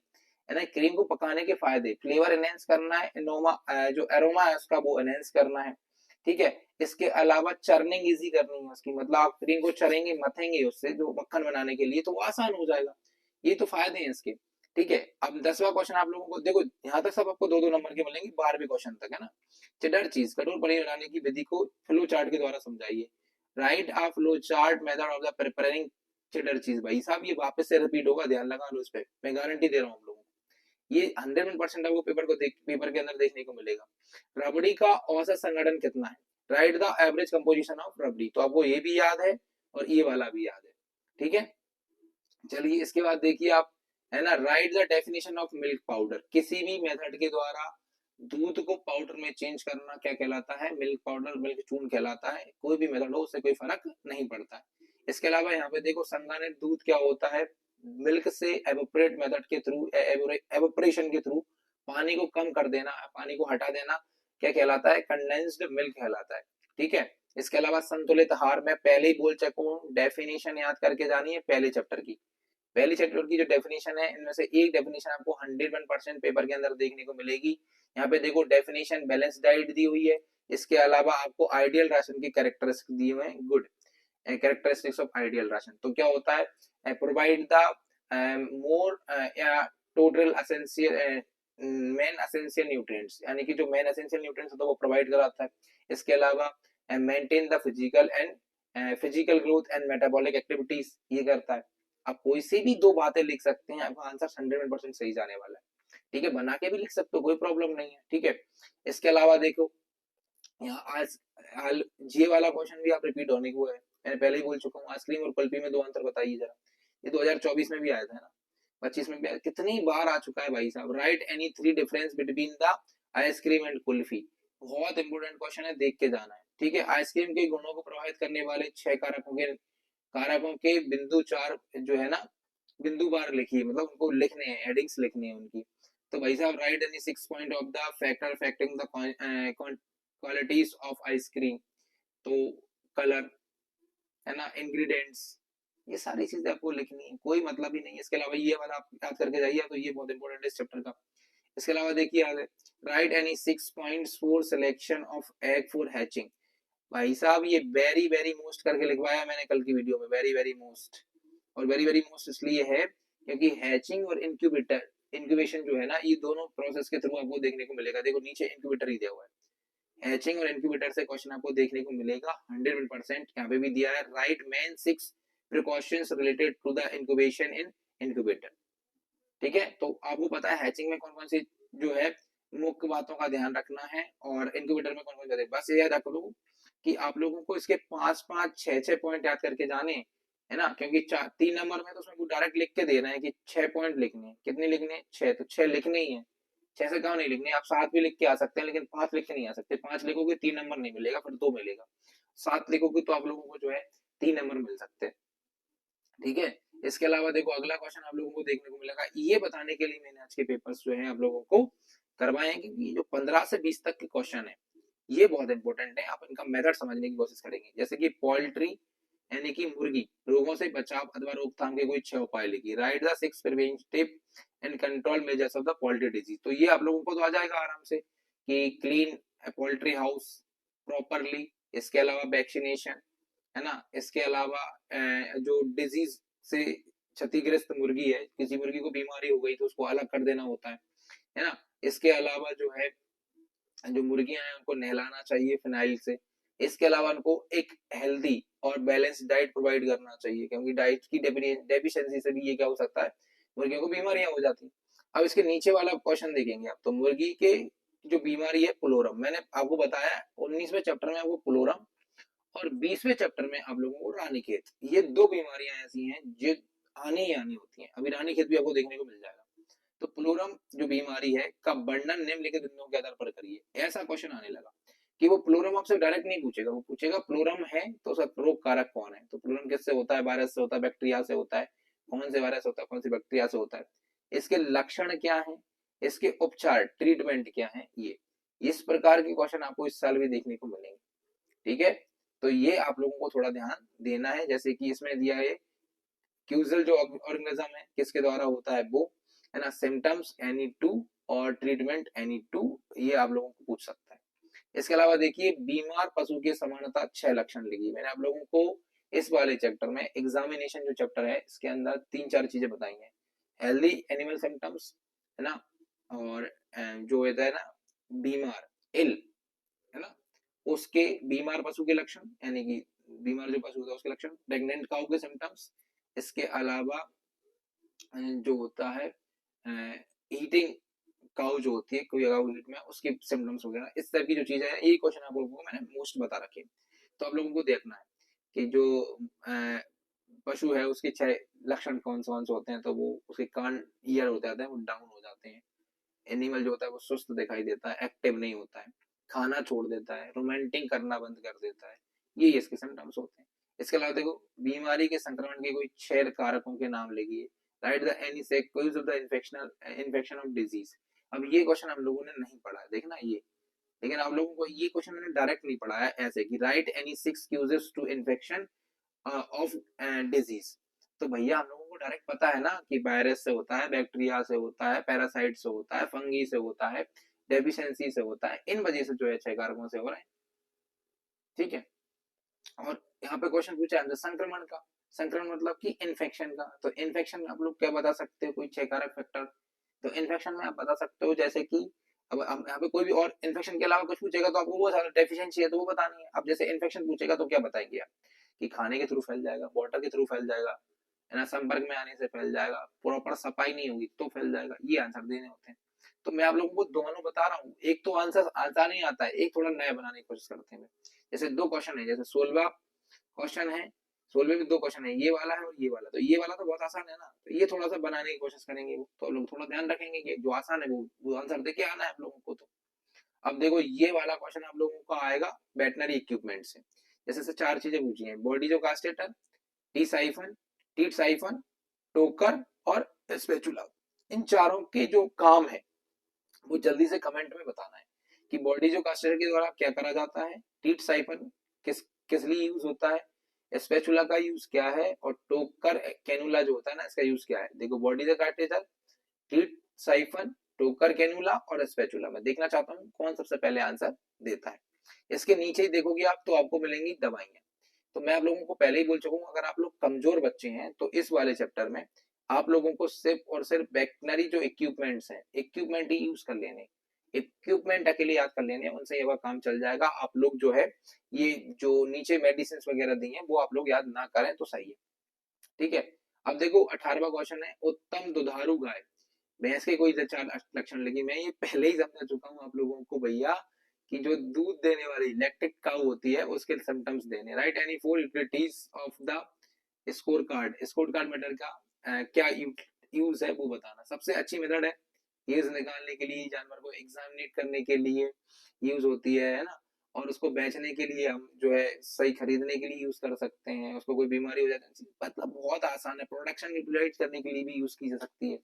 है ना। क्रीम को पकाने के फायदे, फ्लेवर एनहेंस करना है, एनोमा जो एरोमा है उसका वो एनहेंस करना है, ठीक है। इसके अलावा चर्निंग इजी करनी है उसकी, मतलब आप क्रीम को चरेंगे मथेंगे उससे जो मक्खन बनाने के लिए, तो वो आसान हो जाएगा। ये तो फायदे हैं इसके, ठीक है। अब 10वां क्वेश्चन आप लोगों को देखो, यहाँ तक सब आपको 2-2 नंबर के मिलेंगे 12वें क्वेश्चन तक, है ना। चिडर चीज, कठोर पनीर बनाने की विधि को फ्लो चार्ट के द्वारा समझाइए। Right a flow chart method of the preparing cheddar cheese. भाई साहब ये वापस से रिपीट होगा, ध्यान लगा लो इस पे, मैं गारंटी दे रहा हूँ आप लोगों को, ये 100% आपको पेपर के अंदर देखने को मिलेगा। रबड़ी का औसत संगठन कितना है? Write the average composition of rabri, तो आपको ये भी याद है और ये वाला भी याद है, ठीक है। चलिए इसके बाद देखिए आप, है ना, right the definition of milk powder, किसी भी मेथड के द्वारा दूध को पाउडर में चेंज करना क्या कहलाता है, मिल्क पाउडर, मिल्क चून कहलाता है, कोई भी मेथड हो उससे कोई फर्क नहीं पड़ता है। इसके अलावा यहाँ पे देखो संघनित दूध क्या होता है, मिल्क से एवोपरेट मेथड के थ्रू, एवोपरेशन के थ्रू पानी को कम कर देना, पानी को हटा देना, क्या कहलाता है, कंडेंस्ड मिल्क कहलाता है, ठीक है। इसके अलावा संतुलित आहार, मैं पहले ही बोल चुका हूँ, डेफिनेशन याद करके जानी है पहले चैप्टर की, पहली चैप्टर की जो डेफिनेशन है इनमें से एक डेफिनेशन आपको 101% पेपर के अंदर देखने को मिलेगी। यहाँ पे देखो डेफिनेशन बैलेंस डाइट दी हुई है, इसके अलावा आपको आइडियल राशन की कैरेक्टरिस्टिक्स दिए हुए हैं, good characteristics of ideal ration. तो क्या होता है, provide the more total essential main essential nutrients, यानी कि जो मेन एसेंशियल न्यूट्रिएंट्स होता है वो प्रोवाइड कराता है। इसके अलावा maintain the physical growth and metabolic activities, ये करता है। आप कोई से भी दो बातें लिख सकते हैं, आपका आंसर 100% सही जाने वाला है, ठीक है। बना के भी लिख सकते हो, कोई प्रॉब्लम नहीं है, ठीक है। इसके अलावा देखो यहाँ आज ये वाला क्वेश्चन भी आप रिपीट होने को है, मैंने पहले ही बोल चुका हूँ, आइसक्रीम और कुल्फी में दो अंतर बताइए जरा। ये 2024 में भी आया था ना, 25 में भी आया, कितनी बार आ चुका है भाई साहब। Right any three difference between the ice cream and kulfi, बहुत इंपोर्टेंट क्वेश्चन है, देख के जाना है, ठीक है। आइसक्रीम के गुणों को प्रभावित करने वाले 6 कारकों के बिंदु 4 जो है ना, बिंदु बार लिखिए, मतलब उनको लिखने हैं, हेडिंग्स लिखनी है उनकी। तो भाई साहब right any 6 point of the factor affecting the qualities of ice cream, तो कलर, है ना, इंग्रेडिएंट्स, ये सारी चीजें आपको लिखनी है, कोई मतलब ही नहीं है। इसके अलावा ये वाला आप याद करके जाइए, तो ये बहुत इंपॉर्टेंट है इस चैप्टर का। इसके अलावा देखिए आगे, right any 6 points for selection of egg for hatching, भाई साहब ये वेरी वेरी मोस्ट करके लिखवाया मैंने कल की वीडियो में, वेरी वेरी मोस्ट। और वेरी वेरी मोस्ट इसलिए है क्योंकि हैचिंग और इंक्यूबेशन जो है ना, ये दोनों प्रोसेस के थ्रू आपको देखने को मिलेगा। देखो नीचे इंक्यूबेटर ही दिया हुआ है, हैचिंग और इंक्यूबेटर से क्वेश्चन आपको देखने को मिलेगा 100%। यहाँ पे भी दिया है, right main 6 precautions related to the incubation in incubator, ठीक है। तो आपको पता है हैचिंग में कौन कौन सी जो है मुख्य बातों का ध्यान रखना है, और इंक्यूबेटर में कौन कौन सा, बस ये याद रख लो कि आप लोगों को इसके 5-5, 6-6 पॉइंट याद करके जाने, है ना, क्योंकि 3 नंबर में तो उसमें डायरेक्ट लिख के दे रहे हैं कि 6 पॉइंट लिखने हैं, कितने लिखने हैं, 6, तो 6 लिखने ही है, 6 से कम नहीं लिखने। आप 7 भी लिख के आ सकते हैं, लेकिन 5 लिख के नहीं आ सकते, 5 लिखोगे 3 नंबर नहीं मिलेगा, फिर 2 मिलेगा। 7 लिखोगे तो आप लोगों को जो है 3 नंबर मिल सकते हैं, ठीक है। इसके अलावा देखो अगला क्वेश्चन आप लोगों को देखने को मिलेगा, ये बताने के लिए मैंने आज के पेपर्स जो है आप लोगों को करवाए हैं, क्योंकि जो 15 से 20 तक के क्वेश्चन है ये बहुत इंपॉर्टेंट है, आप इनका मेथड समझने की कोशिश करेंगे। जैसे कि पोल्ट्री यानी कि मुर्गी, रोगों से बचाव अथवा रोकथाम के कोई 6 उपाय लिखिए, right the 6 preventive and control measures of the poultry disease, तो ये आप लोगों को तो आ जाएगा आराम से कि क्लीन पोल्ट्री हाउस प्रॉपरली, इसके अलावा वैक्सीनेशन, है ना, इसके अलावा जो डिजीज से क्षतिग्रस्त मुर्गी है, किसी मुर्गी को बीमारी हो गई तो उसको अलग कर देना होता है ना। इसके अलावा जो है जो मुर्गियां हैं उनको नहलाना चाहिए फिनाइल से। इसके अलावा उनको एक हेल्दी और बैलेंस डाइट प्रोवाइड करना चाहिए, क्योंकि डाइट की डेफिशिएंसी से भी ये क्या हो सकता है, मुर्गियों को बीमारियां हो जाती। अब इसके नीचे वाला क्वेश्चन देखेंगे आप, तो मुर्गी के जो बीमारी है पुलोरम, मैंने आपको बताया 19वें चैप्टर में आपको पुलोरम, और 20वें चैप्टर में आप लोगों को रानीखेत, ये 2 बीमारियां ऐसी हैं जो आनी ही आनी होती हैं। अभी रानीखेत भी आपको देखने को मिल जाएगा। तो प्लूरम जो बीमारी है का वर्णन निम्नलिखित बिंदुओं के आधार पर करिए, ऐसा क्वेश्चन आने लगा कि वो प्लूरम आपसे डायरेक्ट नहीं पूछेगा, वो पूछेगा प्लूरम है तो उसका रोग कारक कौन है। तो प्लूरम किससे होता है, वायरस से होता है, बैक्टीरिया से होता है, कौन से वायरस होता है, कौन सी बैक्टीरिया से होता है, इसके लक्षण क्या है, इसके उपचार ट्रीटमेंट क्या है, ये इस प्रकार के क्वेश्चन आपको इस साल भी देखने को मिलेंगे, ठीक है। तो ये आप लोगों को थोड़ा ध्यान देना है। जैसे कि इसमें दिया है क्यूजल जो ऑर्गेनिज्म है किसके द्वारा होता है, वो, है ना, सिम्टम्स एनी टू और ट्रीटमेंट एनी टू, ये आप लोगों को पूछ सकता है। इसके अलावा देखिए बीमार पशु के समानता 6 लक्षण लिखिए। मैंने आप लोगों को इस वाले चैप्टर में एग्जामिनेशन जो चैप्टर है इसके अंदर 3-4 चीजें बताई हैं, हेल्दी एनिमल सिम्टम्स, है ना, और जो होता है ना बीमार इल, है ना, उसके बीमार पशु के लक्षण, यानी कि बीमार जो पशु होता है उसके लक्षण, प्रेग्नेंट काउ के सिम्टम्स, इसके अलावा जो होता है ईटिंग काउ जो होती है, कोई अगर हीट में उसके सिम्टम्स वगैरह इस तरह की जो चीजें हैं, ये क्वेश्चन आप लोगों को मैंने मोस्ट बता रखे। तो आप लोगों को देखना है कि जो पशु है उसके 6 लक्षण कौन से होते हैं, तो वो उसके कान ईयर हो जाते हैं, वो डाउन हो जाते हैं। एनिमल जो होता है वो सुस्त दिखाई देता है, एक्टिव नहीं होता है, खाना छोड़ देता है, रोमांटिक करना बंद कर देता है, ये इसके सिम्टम्स होते हैं। इसके अलावा देखो बीमारी के संक्रमण के कोई 6 कारकों के नाम लिखिए। Right the any cause of the infection of disease. अब ये क्वेश्चन हम लोगों ने नहीं पढ़ा है, देखना ये, लेकिन आप लोगों को ये क्वेश्चन मैंने डायरेक्ट नहीं पढ़ा है ऐसे कि write any 6 causes to infection of disease. तो भैया हम लोगों को डायरेक्ट पता है ना कि वायरस से होता है, बैक्टीरिया से होता है, पैरासाइट से होता है, फंगी से होता है, डेफिशिएंसी से होता है, इन वजह से जो है 6 कारकों से हो रहा है। ठीक है, और यहाँ पे क्वेश्चन पूछा है संक्रमण का। संक्रमण मतलब कि इन्फेक्शन का। तो इन्फेक्शन में आप लोग क्या बता सकते हो, कोई 6 कारक फैक्टर। तो इन्फेक्शन में आप बता सकते हो जैसे कि अब यहाँ पे कोई भी और इन्फेक्शन के अलावा कुछ पूछेगा तो आपको वो सारा डेफिशिएंसी है तो वो बतानी है। अब जैसे इन्फेक्शन पूछेगा तो क्या बताएंगे आप कि खाने के थ्रू फैल जाएगा, वाटर के थ्रू फैल जाएगा, है ना, संपर्क में आने से फैल जाएगा, प्रॉपर सफाई नहीं होगी तो फैल जाएगा, ये आंसर देने होते हैं। तो मैं आप लोगों को दोनों बता रहा हूँ, एक तो आंसर आता नहीं आता है, एक थोड़ा नया बनाने की कोशिश करते हैं। जैसे 2 क्वेश्चन है, जैसे 16वां क्वेश्चन है, 16वें में 2 क्वेश्चन है, ये वाला है और ये वाला। तो ये वाला तो बहुत आसान है ना, तो ये थोड़ा सा बनाने की कोशिश करेंगे, वो तो लोग थोड़ा ध्यान रखेंगे कि जो आसान है वो आंसर देके आना है आप लोगों को। तो अब देखो ये वाला क्वेश्चन आप लोगों का आएगा वेटनरी इक्विपमेंट से। जैसे से 4 चीजें पूछी हैं, बॉडी जो कास्टेटर, टी साइफन, टीट साइफन, टोकर और स्पेचुला। इन चारों के जो काम है वो जल्दी से कमेंट में बताना है कि बॉडी जो कास्टेटर के द्वारा क्या करा जाता है, टीट साइफन किस लिए यूज होता है, स्पेचुला का यूज क्या है, और टोकर कैनुला जो होता है ना इसका यूज क्या है। देखो बॉडी का कास्टेटर, टीट साइफन, टोकर कैनुला और स्पेचुला। मैं देखना चाहता हूँ कौन सबसे पहले आंसर देता है। इसके नीचे ही देखोगे आप तो आपको मिलेंगी दवाइयां। तो मैं आप लोगों को पहले ही बोल चुका हूँ, अगर आप लोग कमजोर बच्चे हैं तो इस वाले चैप्टर में आप लोगों को सिर्फ और सिर्फ वेटनरी जो इक्विपमेंट्स हैं, इक्विपमेंट ही यूज कर लेने, इक्विपमेंट अकेले याद कर लेने, उनसे ये काम चल जाएगा। आप लोग जो है ये जो नीचे मेडिसिन वगैरह दी हैं वो आप लोग याद ना करें तो सही है। ठीक है, अब देखो 18वां क्वेश्चन है, उत्तम दुधारू गाय। भैंस के कोई 4 लक्षण लगी, मैं ये पहले ही समझा चुका हूँ आप लोगों को भैया कि जो दूध देने वाली लैक्टिक काउ होती है उसके सिम्टम्स देने। Right any 4 utilities of the score card. Score card method का क्या यूज है वो बताना। सबसे अच्छी मेथड है ईयर्स निकालने के लिए, जानवर को एग्जामिनेट करने के लिए यूज होती है ना, और उसको बेचने के लिए हम जो है सही खरीदने के लिए यूज कर सकते हैं, उसको कोई बीमारी हो जाती है, मतलब बहुत आसान है, प्रोडक्शन यूटिलाइज करने के लिए भी यूज की जा सकती है।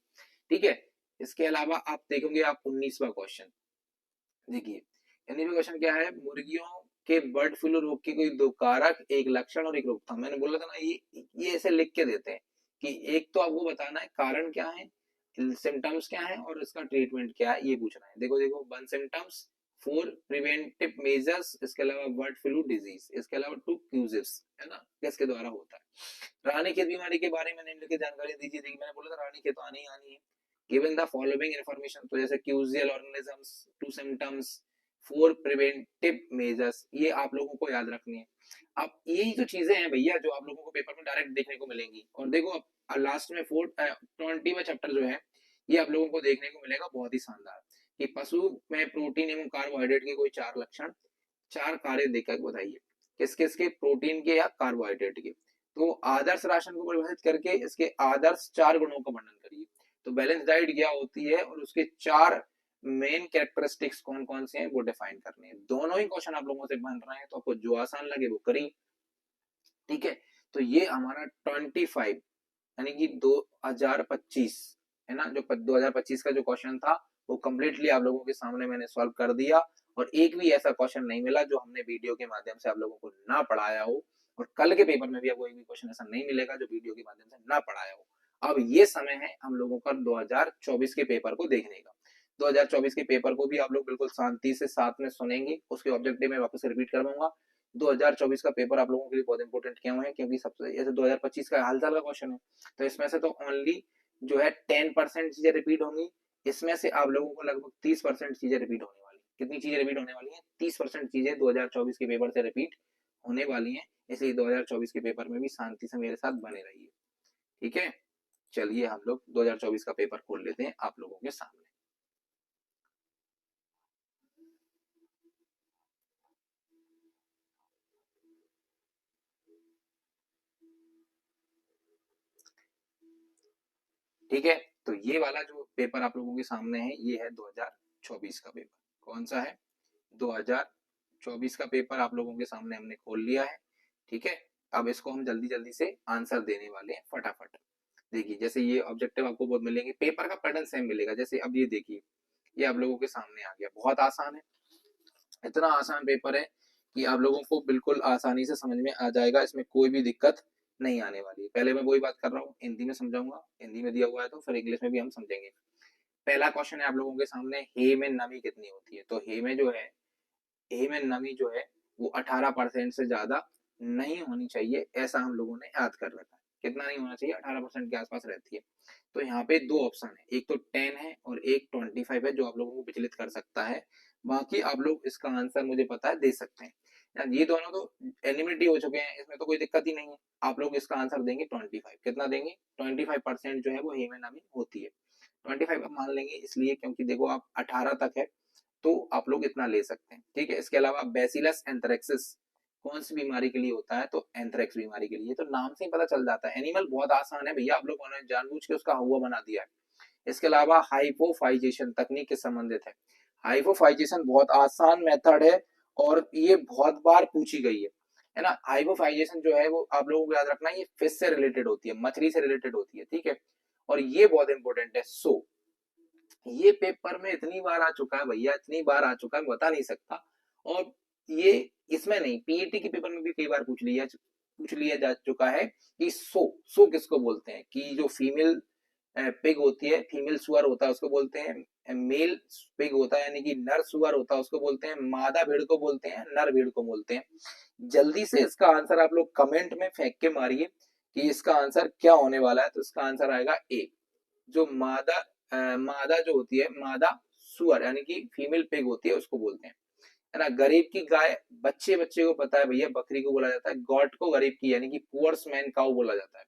ठीक है, इसके अलावा आप देखोगे आप 19वां क्वेश्चन देखिए, 19वां क्वेश्चन क्या है, मुर्गियों के बर्ड फ्लू रोग के कोई 2 कारक, एक लक्षण और एक रोकथाम। मैंने बोला था ना ये ऐसे लिख के देते हैं कि एक तो आपको बताना है कारण क्या है, सिम्टम्स क्या है और इसका ट्रीटमेंट क्या है, ये पूछना है। देखो देखो 1 सिम्टम्स, 4 प्रिवेंटिव मेजर्स, इसके अलावा बर्ड फ्लू डिजीज, इसके अलावा 2 क्यूजेस, है ना, किसके द्वारा होता है। रानीखेत बीमारी के बारे में निम्नलिखित जानकारी दीजिए। देखिए मैंने बोला था रानीखेत आनी ही आनी है। गिवन द फॉलोइंग इंफॉर्मेशन, तो जैसे क्यूजियल ऑर्गेनिजम्स, 2 सिम्टम्स, 4 प्रिवेंटिव मेजर्स, ये आप लोगों को याद रखनी है। अब यही जो चीजें हैं भैया जो आप लोगों को पेपर में डायरेक्ट देखने को मिलेंगी। और देखो अब लास्ट में 20वां चैप्टर जो है ये आप लोगों को देखने को मिलेगा बहुत ही शानदार, कि पशु में प्रोटीन एवं कार्बोहाइड्रेट के कोई 4 लक्षण, 4 कार्य देकर बताइए, किस किस के, प्रोटीन के या कार्बोहाइड्रेट के। तो आदर्श राशन को परिभाषित करके इसके आदर्श 4 गुणों का वर्णन करिए। तो बैलेंस डाइट क्या होती है और उसके 4 मेन कैरेक्टरिस्टिक्स कौन कौन से हैं वो डिफाइन करने हैं। दोनों ही क्वेश्चन आप लोगों से बन रहे हैं तो आपको जो आसान लगे वो करिए। ठीक है, तो ये हमारा 25 यानी कि 2025 है ना, जो 2025 का जो क्वेश्चन था वो कम्प्लीटली आप लोगों के सामने मैंने सॉल्व कर दिया। और एक भी ऐसा क्वेश्चन नहीं मिला जो हमने वीडियो के माध्यम से आप लोगों को ना पढ़ाया हो, और कल के पेपर में भी आपको एक भी क्वेश्चन ऐसा नहीं मिलेगा जो वीडियो के माध्यम से ना पढ़ाया हो। अब ये समय है हम लोगों का 2024 के पेपर को देखने का। 2024 के पेपर को भी आप लोग बिल्कुल शांति से साथ में सुनेंगे, उसके ऑब्जेक्टिव में वापस रिपीट करवाऊंगा। 2024 का पेपर आप लोगों के लिए बहुत इंपॉर्टेंट क्यों है, क्योंकि सबसे जैसे 2025 का हाल साल का क्वेश्चन है तो इसमें से तो ओनली जो है 10% चीजें रिपीट होंगी, इसमें से आप लोगों को लगभग 30% चीजें रिपीट होने वाली। कितनी चीजें रिपीट होने वाली हैं, 30% चीजें 2024 के पेपर से रिपीट होने वाली हैं। इसलिए 2024 के पेपर में भी शांति से मेरे साथ बने रहिए। ठीक है, चलिए हम लोग 2024 का पेपर खोल लेते हैं आप लोगों के सामने। ठीक है, तो ये वाला जो पेपर आप लोगों के सामने है ये है 2024 का पेपर। कौन सा है? 2024 का पेपर आप लोगों के सामने हमने खोल लिया है। ठीक है, अब इसको हम जल्दी जल्दी से आंसर देने वाले हैं फटाफट। देखिए जैसे ये ऑब्जेक्टिव आपको बहुत मिलेंगे, पेपर का पैटर्न सेम मिलेगा। जैसे अब ये देखिए, ये आप लोगों के सामने आ गया, बहुत आसान है, इतना आसान पेपर है कि आप लोगों को बिल्कुल आसानी से समझ में आ जाएगा, इसमें कोई भी दिक्कत नहीं आने वाली है। पहले मैं वही बात कर रहा हूँ, हिंदी में समझाऊंगा, हिंदी में दिया हुआ है तो फिर इंग्लिश में भी हम समझेंगे। पहला क्वेश्चन है आप लोगों के सामने, हे में नमी कितनी होती है? तो हे में जो है, हे में नमी जो है वो 18% से ज्यादा नहीं होनी चाहिए, ऐसा हम लोगों ने याद कर रखा है। कितना नहीं होना चाहिए? 18% के आसपास रहती है। तो यहाँ पे दो ऑप्शन है, एक तो 10 है और एक 25 है, जो आप लोगों को विचलित कर सकता है। बाकी आप लोग इसका आंसर मुझे पता है दे सकते हैं। ये दोनों तो एलिमिनेट हो चुके हैं, इसमें तो कोई दिक्कत ही नहीं है। आप लोग इसका आंसर देंगे 25। कितना देंगे? 25% जो है वो हीमोग्लोबिन होती है। 25 मान लेंगे इसलिए क्योंकि देखो आप 18 तक है तो आप लोग इतना ले सकते हैं। ठीक है, इसके अलावा बैसिलस एंथ्रेक्सिस कौन सी बीमारी के लिए होता है? तो एंथ्रेक्स बीमारी के लिए। तो नाम से ही पता चल जाता है। एनिमल बहुत आसान है भैया, आप लोगों ने जानबूझ के उसका हुआ बना दिया है। इसके अलावा हाइपोफाइजेशन तकनीक के संबंधित है। हाइपोफाइजेशन बहुत आसान मेथड है और ये बहुत बार पूछी गई है ना। हाइपोफाइजेशन जो है वो आप लोगों को याद रखना, ये फिश से रिलेटेड होती है, मछली से रिलेटेड होती है। ठीक है, और ये बहुत इंपॉर्टेंट है। सो ये पेपर में इतनी बार आ चुका है भैया, इतनी बार आ चुका है बता नहीं सकता। और ये इसमें नहीं, पीईटी के पेपर में भी कई बार पूछ लिया जा चुका है कि सो किसको बोलते हैं? कि जो फीमेल पिग होती है, फीमेल सुअर होता है उसको बोलते हैं, मेल पिग होता है यानी कि नर सुअर होता है उसको बोलते हैं, मादा भेड़ को बोलते हैं, नर भेड़ को बोलते हैं। जल्दी से इसका आंसर आप लोग कमेंट में फेंक के मारिए कि इसका आंसर क्या होने वाला है। तो इसका आंसर आएगा ए, जो मादा जो होती है, मादा सुअर यानी कि फीमेल पिग होती है उसको बोलते हैं, है ना। गरीब की गाय, बच्चे बच्चे को पता है भैया, बकरी को बोला जाता है। गॉट को गरीब की यानी कि पुअर्स मैन काउ बोला जाता है।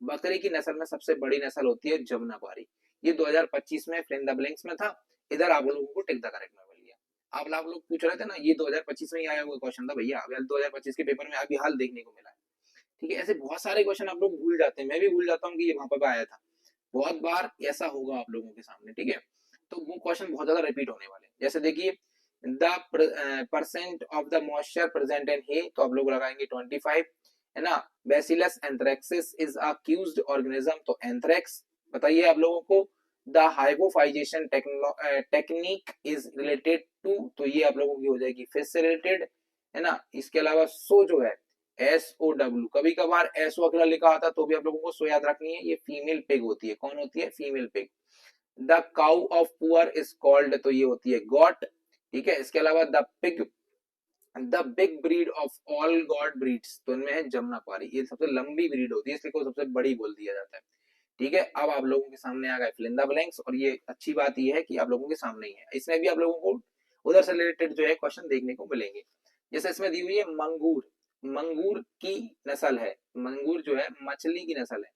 बकरी की नस्ल में सबसे बड़ी नस्ल होती है जमुनापारी। ये 2025 में फिल इन द ब्लैंक्स में था। इधर आप लोगों को टिक द करेक्ट में मिल गया। अब आप लोग पूछ रहे थे ना, ये 2025 में ही आया हुआ क्वेश्चन था भैया, अब 2025 के पेपर में अभी हाल देखने को मिला है। ठीक है, ऐसे बहुत सारे क्वेश्चन आप लोग भूल जाते हैं, मैं भी भूल जाता हूँ कि ये वहां पर आया था। बहुत बार ऐसा होगा आप लोगों के सामने। ठीक है, तो वो क्वेश्चन बहुत ज्यादा रिपीट होने वाले हैं। जैसे देखिए, the percent of the moisture present in hay, तो आप लोग लगाएंगे 25, है ना। Bacillus anthracis is a accused organism, तो एंथ्रेक्स बताइए आप लोगों को। The hypophysation technique is related to, तो ये आप लोगों की हो जाएगी फिश से रिलेटेड, है ना। इसके अलावा सो जो है SOW, कभी कभार एसओ अकेला लिखा आता तो भी आप लोगों को सो याद रखनी है, ये फीमेल पिग होती है। कौन होती है? Female pig. The cow of poor is called, तो ये होती है गॉट। ठीक है, इसके अलावा the big breed of all God breeds, तो इनमें है जमुनापारी, ये सबसे लंबी ब्रीड होती है इसलिए को सबसे बड़ी बोल दिया जाता है। ठीक है, अब आप लोगों के सामने आ गए फिल इन द ब्लैंक्स, और ये अच्छी बात ये है कि आप लोगों के सामने ही है। इसमें भी आप लोगों को उधर से रिलेटेड जो है क्वेश्चन देखने को मिलेंगे। जैसे इसमें दी हुई है मंगूर, मंगूर की नस्ल है, मंगूर जो है मछली की नस्ल है,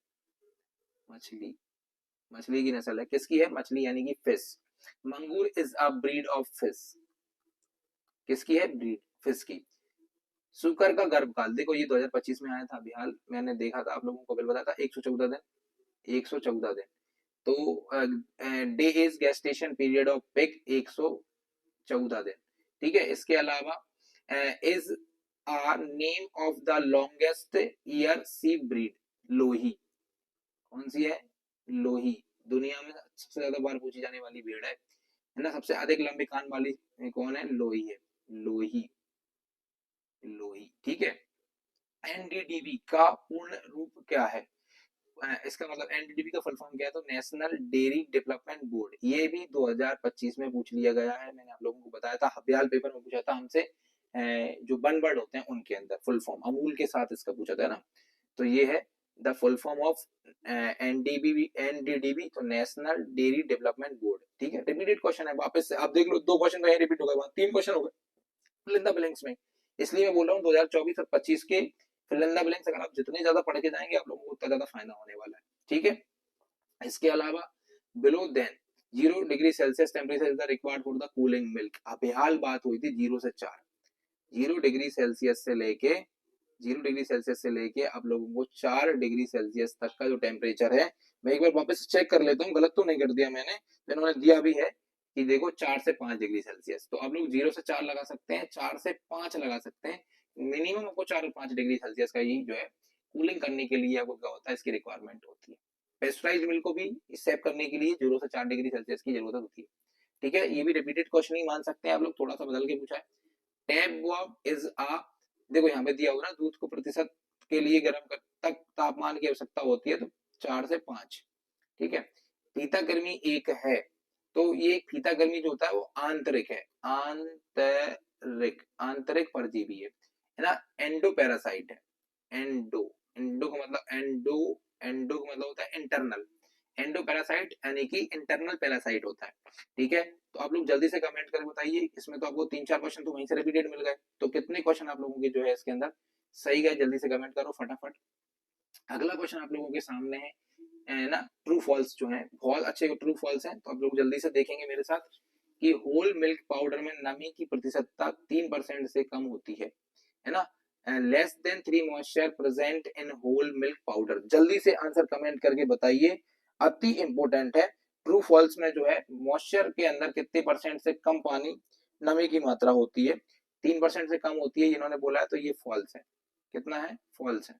मछली, मछली की नस्ल है। किसकी है? मछली यानी कि फिश। मंगूर is a breed of fish, किसकी है? ब्रीड, फिश की। सुकर का गर्भकाल, देखो ये 2025 में आया था अभी हाल, मैंने देखा था, आप लोगों को बिल बताया था 114 दिन, 114 दिन। तो day is gestation period of pig 114 दिन। ठीक है, इसके अलावा is are name of the longest ear sheep breed, Lohi. कौन सी है? लोही। दुनिया में सबसे ज्यादा बार पूछी जाने वाली भेड़ है ना, सबसे अधिक लंबे कान वाली कौन है? लोही है, लोही, लोही। ठीक है, एनडीडीबी का पूर्ण रूप क्या है? इसका मतलब एनडीडीबी का फुल फॉर्म क्या है? तो नेशनल डेयरी डेवलपमेंट बोर्ड। ये भी 2025 में पूछ लिया गया है, मैंने आप लोगों को बताया था, हबियाल पेपर में पूछा था हमसे। जो बर्ड होते हैं उनके अंदर फुल फॉर्म अमूल के साथ इसका पूछा था ना। तो ये है the full form of NDDB, तो नेशनल डेयरी डेवलपमेंट बोर्ड। ठीक है, रिपीटेड क्वेश्चन है, वापस से आप देख लो, 2 क्वेश्चन तो यही रिपीट हो गए, 3 क्वेश्चन हो गए फिल इन द ब्लैंक्स में। इसलिए मैं बोल रहा हूँ 2024 और 25 के फिल इन द ब्लैंक्स अगर आप जितने ज्यादा पढ़ के जाएंगे आप लोगों को उतना ज्यादा फायदा होने वाला है। ठीक है, इसके अलावा below than 0 degree Celsius temperature is the required for the cooling milk. अब हाल बात हुई थी 0 से 4, 0 डिग्री सेल्सियस से लेके 0 डिग्री सेल्सियस से लेके आप लोगों को 4 डिग्री सेल्सियस तक का जो टेम्परेचर है, मैं एक बार वापस चेक कर लेता हूँ, गलत तो नहीं कर दिया मैंने, तो इन्होंने दिया भी है कि देखो 4 से 5 डिग्री सेल्सियस, तो आप लोग 0 से 4 लगा सकते हैं, 4 से 5 लगा सकते हैं, मिनिमम आपको 4 और 5 डिग्री सेल्सियस का ही जो है कूलिंग करने के लिए आपको क्या होता है, इसकी रिक्वायरमेंट होती है। पेस्टराइज्ड मिल्क को भी सेव करने के लिए 0 से 4 डिग्री सेल्सियस की जरूरत होती है। ठीक है, ये भी रिपीटेड क्वेश्चन ही मान सकते हैं आप लोग, थोड़ा सा बदल के पूछा है। टेप वार्म इज अ, देखो यहाँ पे दिया हुआ ना, दूध को प्रतिशत के लिए गर्म तक तापमान की आवश्यकता होती है, तो 4 से 5। ठीक है, फीता गर्मी 1 है, तो ये फीता गर्मी जो होता है वो आंतरिक है, आंतरिक परजीवी है ना, एंडो पैरासाइट है, एंडो, एंडो का मतलब एंडो, एंडो का मतलब होता है इंटरनल, एंडो पैरासाइट यानी कि इंटरनल पैरासाइट होता है। ठीक है, तो आप लोग जल्दी से कमेंट करके बताइए, इसमें तो आपको 3-4 क्वेश्चन तो वहीं से रिपीटेड मिल गए, तो कितने क्वेश्चन आप लोगों के जो है इसके अंदर सही गए, जल्दी से कमेंट करो फटाफट। अगला क्वेश्चन आप लोगों के सामने है ना, ट्रू फॉल्स जो है, बहुत अच्छे ट्रू फॉल्स हैं, तो आप लोग जल्दी से देखेंगे मेरे साथ कि होल मिल्क पाउडर में नमी की प्रतिशतता 3% से कम होती है ना, less than 3 moisture present in whole milk powder. जल्दी से आंसर कमेंट करके बताइए, अति इंपॉर्टेंट है। ट्रू फॉल्स में जो है मॉइस्चर के अंदर कितने परसेंट से कम पानी नमी की मात्रा होती है, 3% से कम होती है इन्होंने बोला है, तो ये फॉल्स है। कितना है, फॉल्स है।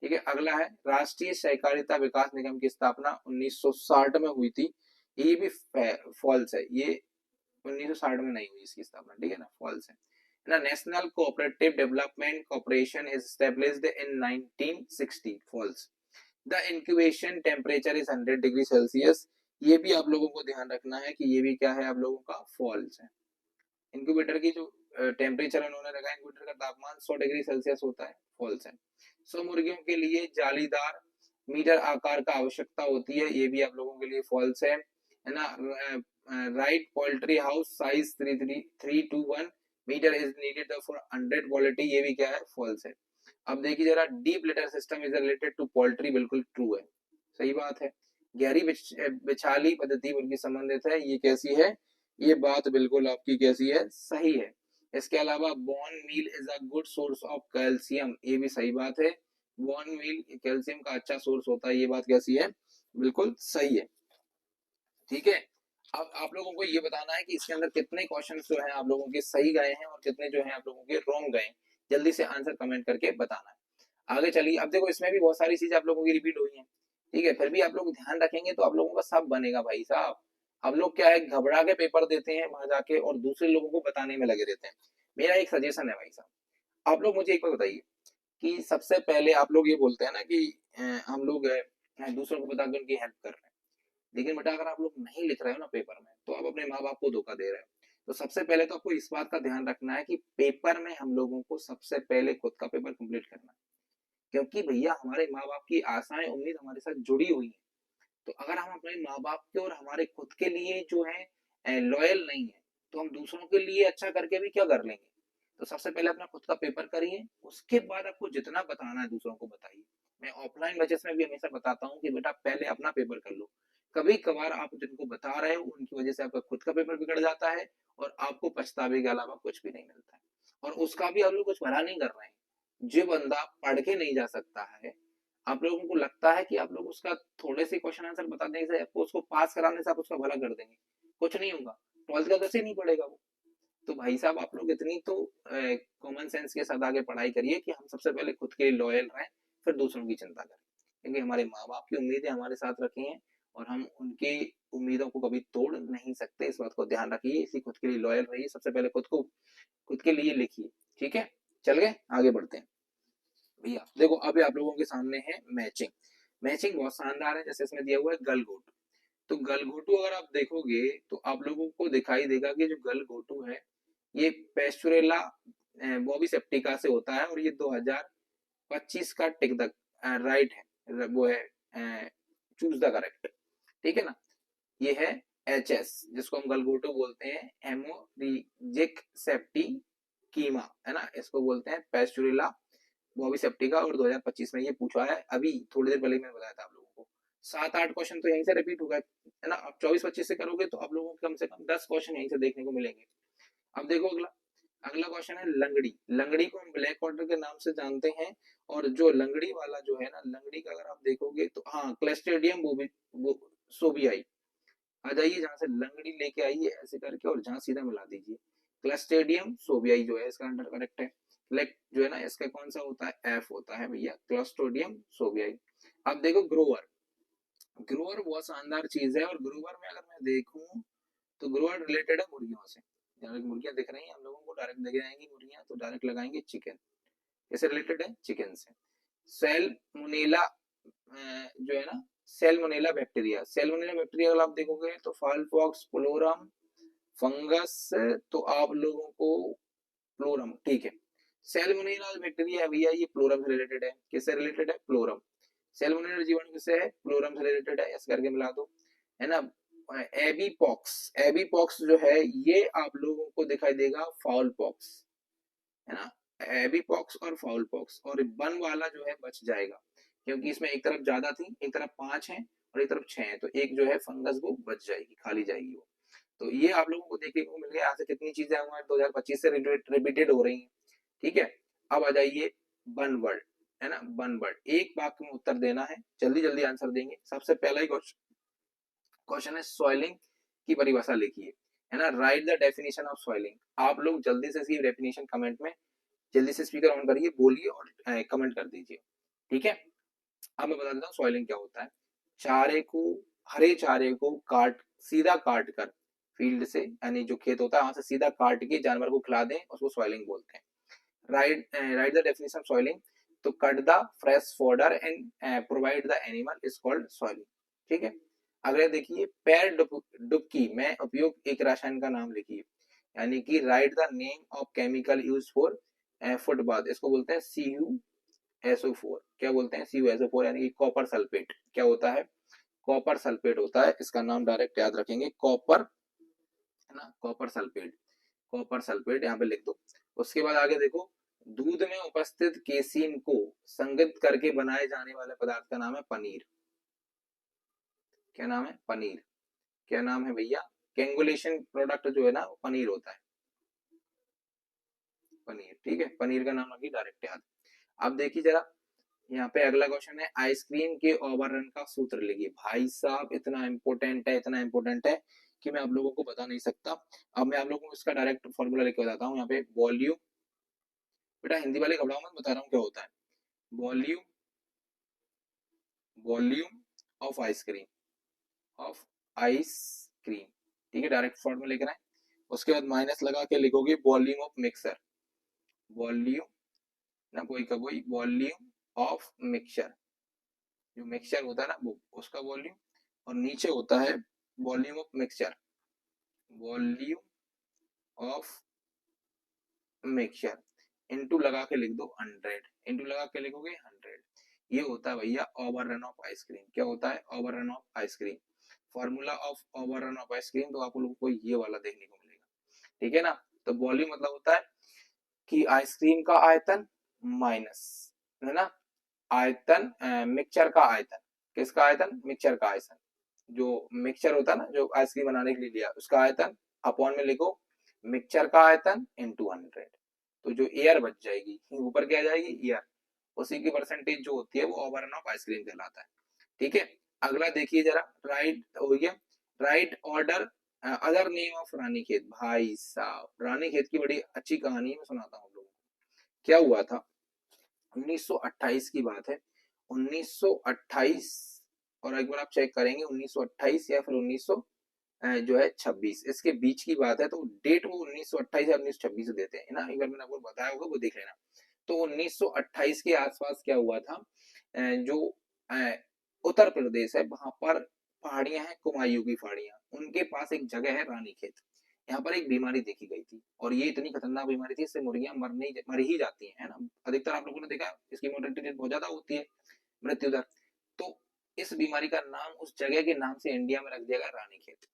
ठीक है, अगला है राष्ट्रीय सहकारिता विकास निगम की स्थापना 1960 में हुई थी, ये भी फॉल्स है, ये 1960 में नहीं हुई इसकी स्थापना, ठीक है ना, फॉल्स है ना। National cooperative development corporation is established in 1960, false. The incubation temperature is 100 degree Celsius, ये भी आप लोगों को ध्यान रखना है कि ये भी क्या है आप लोगों का, फॉल्स है। इंक्यूबेटर की जो टेम्परेचर उन्होंने रखा है, इंक्यूबेटर का तापमान 100 डिग्री सेल्सियस होता है, फॉल्स है। 100 मुर्गियों के लिए जालीदार मीटर आकार का आवश्यकता होती है, ये भी आप लोगों के लिए फॉल्स है ना। Right poultry house size 3 metre is needed for 100 quality, ये भी क्या है, फॉल्स है। अब देखिए जरा, deep litter system is related to poultry, बिल्कुल ट्रू है, सही बात है। गहरी बिछाली पद्धति उनकी संबंधित है, ये कैसी है, ये बात बिल्कुल आपकी कैसी है, सही है। इसके अलावा bone meal is a good source of calcium, ये भी सही बात है, बॉर्न मील कैल्शियम का अच्छा सोर्स होता है, ये बात कैसी है, बिल्कुल सही है। ठीक है, अब आप लोगों को ये बताना है कि इसके अंदर कितने क्वेश्चन जो है आप लोगों के सही गए हैं और कितने जो है आप लोगों के रॉन्ग गए, जल्दी से आंसर कमेंट करके बताना है। आगे चलिए, अब देखो इसमें भी बहुत सारी चीजें आप लोगों की रिपीट हुई हैं, ठीक है, फिर भी आप लोग ध्यान रखेंगे तो आप लोगों का सब बनेगा भाई साहब। हम लोग क्या है, घबरा के पेपर देते हैं वहां जाके और दूसरे लोगों को बताने में लगे रहते हैं। मेरा एक सजेशन है भाई साहब, आप लोग मुझे एक बार बताइए कि सबसे पहले आप लोग ये बोलते हैं ना कि हम लोग दूसरों को बता के उनकी हेल्प कर रहे हैं, लेकिन बेटा अगर आप लोग नहीं लिख रहे हो ना पेपर में, तो आप अपने माँ बाप को धोखा दे रहे हो। तो सबसे पहले तो आपको इस बात का ध्यान रखना है कि पेपर में हम लोगों को सबसे पहले खुद का पेपर कंप्लीट करना है, क्योंकि भैया हमारे माँ बाप की आशाएं उम्मीद हमारे साथ जुड़ी हुई है। तो अगर हम अपने माँ बाप के और हमारे खुद के लिए जो है लॉयल नहीं है, तो हम दूसरों के लिए अच्छा करके भी क्या कर लेंगे। तो सबसे पहले अपना खुद का पेपर करिए, उसके बाद आपको जितना बताना है दूसरों को बताइए। मैं ऑफलाइन बैचेस में भी हमेशा बताता हूँ कि बेटा पहले अपना पेपर कर लो, कभी कभार आप जिनको बता रहे हो उनकी वजह से आपका खुद का पेपर बिगड़ जाता है और आपको पछतावे के अलावा कुछ भी नहीं मिलता है, और उसका भी हम लोग कुछ भला नहीं कर रहे हैं। जो बंदा पढ़ के नहीं जा सकता है, आप लोगों को लगता है कि आप लोग उसका थोड़े से क्वेश्चन आंसर बता देने से आपको उसको पास कराने से आप उसका भला कर देंगे, कुछ नहीं होगा। 12th का वैसे नहीं पढ़ेगा वो। तो भाई साहब आप लोग इतनी तो कॉमन सेंस के साथ आगे पढ़ाई करिए कि हम सबसे पहले खुद के लिए लॉयल रहें, फिर दूसरों की चिंता करें, क्योंकि हमारे माँ बाप की उम्मीदें हमारे साथ रखी हैं और हम उनकी उम्मीदों को कभी तोड़ नहीं सकते, इस बात को ध्यान रखिए। इसी खुद के लिए लॉयल रहिए, सबसे पहले खुद के लिए लिखिए। ठीक है, चल गए, आगे बढ़ते हैं भैया। देखो अभी आप लोगों के सामने है मैचिंग, मैचिंग बहुत शानदार है, जैसे इसमें दिया हुआ है गलगोटू। तो गलगोटू अगर आप देखोगे तो आप लोगों को दिखाई देगा कि जो गलगोटू है ये पेस्चुरेला बॉबी सेप्टिका से होता है, और ये 2025 का टिक द राइट है, वो है चूज द करेक्ट। ठीक है ना, ये है HS, जिसको हम गलगोटू बोलते हैं, हेमोरेजिक सेप्टिकीमा, है ना, इसको बोलते हैं पेस्चुरेला बॉबी सेप्टिका, और 2025 में ये पूछा है, अभी थोड़ी देर पहले मैंने बताया था आप लोगों को। 7-8 क्वेश्चन तो यहीं से रिपीट हो गए, है ना। अब 24-25 से करोगे तो आप लोगों को कम से कम 10 क्वेश्चन यहीं से देखने को मिलेंगे। अब देखो अगला, अगला क्वेश्चन है लंगड़ी। लंगड़ी को हम ब्लैक वाटर के नाम से जानते हैं, और जो लंगड़ी वाला जो है ना, लंगड़ी का अगर आप देखोगे तो हाँ, क्लस्ट्रेडियम सोबियाई। आ जाइए जहां से लंगड़ी लेके आइए ऐसे करके, और जहां सीधा मिला दीजिए। क्लस्ट्रेडियम सोबियाई जो है इसका आंसर करेक्ट है। लेक जो है ना, इसका कौन सा होता है, एफ होता है भैया, क्लस्ट्रोडियम सोबियाई। अब देखो ग्रोवर। ग्रोवर बहुत शानदार चीज है, और ग्रोवर में अगर मैं देखूं तो ग्रोवर रिलेटेड है मुर्गियों से। डायरेक्ट मुर्गियां दिख रही हैं हम लोगों को, डायरेक्ट दिख जाएंगी मुर्गियां, तो डायरेक्ट लगाएंगे चिकन। कैसे रिलेटेड है, चिकन से। सेल मुनीला जो है ना, सेलमोनेला बैक्टीरिया। सेलमोनेला बैक्टीरिया अगर आप देखोगे तो फालफॉक्स प्लोरम फंगस, तो आप लोगों को प्लोरम, ठीक है। सेलमोनेला बैक्टीरिया है भैया, ये प्लोरम से रिलेटेड है। किससे रिलेटेड है, प्लोरम। सेलमोनेला जीवाणु किससे है, प्लोरम से रिलेटेड है, ऐसे करके मिला दो, है ना। एबीपॉक्स, एबीपॉक्स जो है ये आप लोगों को दिखाई देगा फाउल पॉक्स, है ना। एबीपॉक्स और फाउल पॉक्स, और बन वाला जो है बच जाएगा, क्योंकि इसमें एक तरफ ज्यादा थी, एक तरफ 5 है और एक तरफ 6 है, तो एक जो है फंगस वो बच जाएगी, खाली जाएगी वो। तो ये आप लोगों को देखने को मिल गया, आज से कितनी चीजें हमारे 2025 से रिपीटेड हो रही हैं, ठीक है। अब आ जाइए वन वर्ड, है ना, वन वर्ड, एक वाक्य में उत्तर देना है, जल्दी जल्दी आंसर देंगे। सबसे पहला ही क्वेश्चन है सॉइलिंग की परिभाषा लिखिए, है ना। Right the definition of soiling. आप लोग जल्दी से इसकी डेफिनेशन कमेंट में, जल्दी से स्पीकर ऑन करिए, बोलिए और कमेंट कर दीजिए, ठीक है। अब मैं बता देता हूँ सॉइलिंग क्या होता है। चारे को, हरे चारे को सीधा काट कर फील्ड से, यानी जो खेत होता है वहां से सीधा काट के जानवर को खिला दें, उसको सॉइलिंग बोलते हैं। Write the definition of soiling. तो cut the fresh fodder and provide the animal is called soiling, ठीक है। अगले देखिए पैर डुबकी में उपयोग एक रसायन का नाम लिखिए, यानी कि write the name of chemical use for footbath, इसको बोलते हैं CuSO4। क्या बोलते हैं, CuSO4, यानी कि कॉपर सल्फेट। क्या होता है, कॉपर सल्फेट होता है, इसका नाम डायरेक्ट याद रखेंगे, कॉपर, है ना, कॉपर सल्फेट। कॉपर सल्फेट यहाँ पे लिख दो। उसके बाद आगे देखो, दूध में उपस्थित केसीन को संगत करके बनाए जाने वाले पदार्थ का नाम है पनीर। क्या नाम है, पनीर। क्या नाम है भैया, कैंगुलेशन प्रोडक्ट जो है ना वो पनीर होता है, पनीर, ठीक है। पनीर का नाम अभी डायरेक्ट याद। अब देखिए जरा, यहाँ पे अगला क्वेश्चन है आइसक्रीम के ओवररन का सूत्र लिखिए। भाई साहब इतना इंपॉर्टेंट है, इतना इंपॉर्टेंट है कि मैं आप लोगों को बता नहीं सकता। अब मैं आप लोगों को इसका डायरेक्ट फॉर्मूला लेके बताता हूँ। यहाँ पे वॉल्यूम, बेटा हिंदी वाले घबराओ मत, बता रहा हूँ क्या होता है। Volume, volume of ice cream, of ice cream, ठीक है, डायरेक्ट फॉर्मूला लेकर आए। उसके बाद माइनस लगा के लिखोगे वॉल्यूम ऑफ मिक्सर, वॉल्यूम ना कोई का कोई, वॉल्यूम ऑफ मिक्सचर, जो मिक्सचर होता है ना वो, उसका वॉल्यूम। और नीचे होता है volume of mixture, volume of mixture, into लगा के लिख दो 100, इनटू लगा के लिखोगे 100। ये होता है भैया ओवररन ऑफ आइसक्रीम। क्या होता है, overrun of ice cream. Formula of overrun of ice cream तो आप लोगों को ये वाला देखने को मिलेगा, ठीक है ना। तो वॉल्यूम मतलब होता है कि आइसक्रीम का आयतन माइनस, है ना, आयतन, मिक्सचर का आयतन। किसका आयतन, मिक्सचर का आयतन। जो मिक्सचर होता है ना, जो आइसक्रीम बनाने के लिए लिया, उसका आयतन, अपॉन में लिखो मिक्सचर का आयतन इनटू 100। तो जो एयर बच जाएगी ऊपर क्या आ जाएगी, एयर, उसी की परसेंटेज जो होती है वो ओवररन ऑफ आइसक्रीम कहलाता है, ठीक है। अगला देखिए जरा, राइट हो गया, right order other name of Ranikhet. भाई साहब रानीखेत की बड़ी अच्छी कहानी मैं सुनाता हूँ आप लोगों को। क्या हुआ था, 1928 की बात है, 1928, और एक बार आप चेक करेंगे 1928 या फिर 1900 जो है 26, इसके बीच की बात है। तो डेट वो 1928 या 1926 देते हैं ना, एक बार मैंने आपको बताया होगा वो देख लेना। तो 1928 के आसपास क्या हुआ था, जो उत्तर प्रदेश है वहां पर पहाड़ियां हैं, कुमायूं की पहाड़ियां, उनके पास एक जगह है रानीखेत। यहाँ पर एक बीमारी देखी गई थी, और ये इतनी खतरनाक बीमारी थी, इससे मुर्गियां मर ही जाती हैं, है ना। अधिकतर आप लोगों ने देखा इसकी मोर्टेलिटी रेट बहुत ज्यादा होती है, मृत्यु दर। तो इस बीमारी का नाम उस जगह के नाम से इंडिया में रख दिया गया रानीखेत।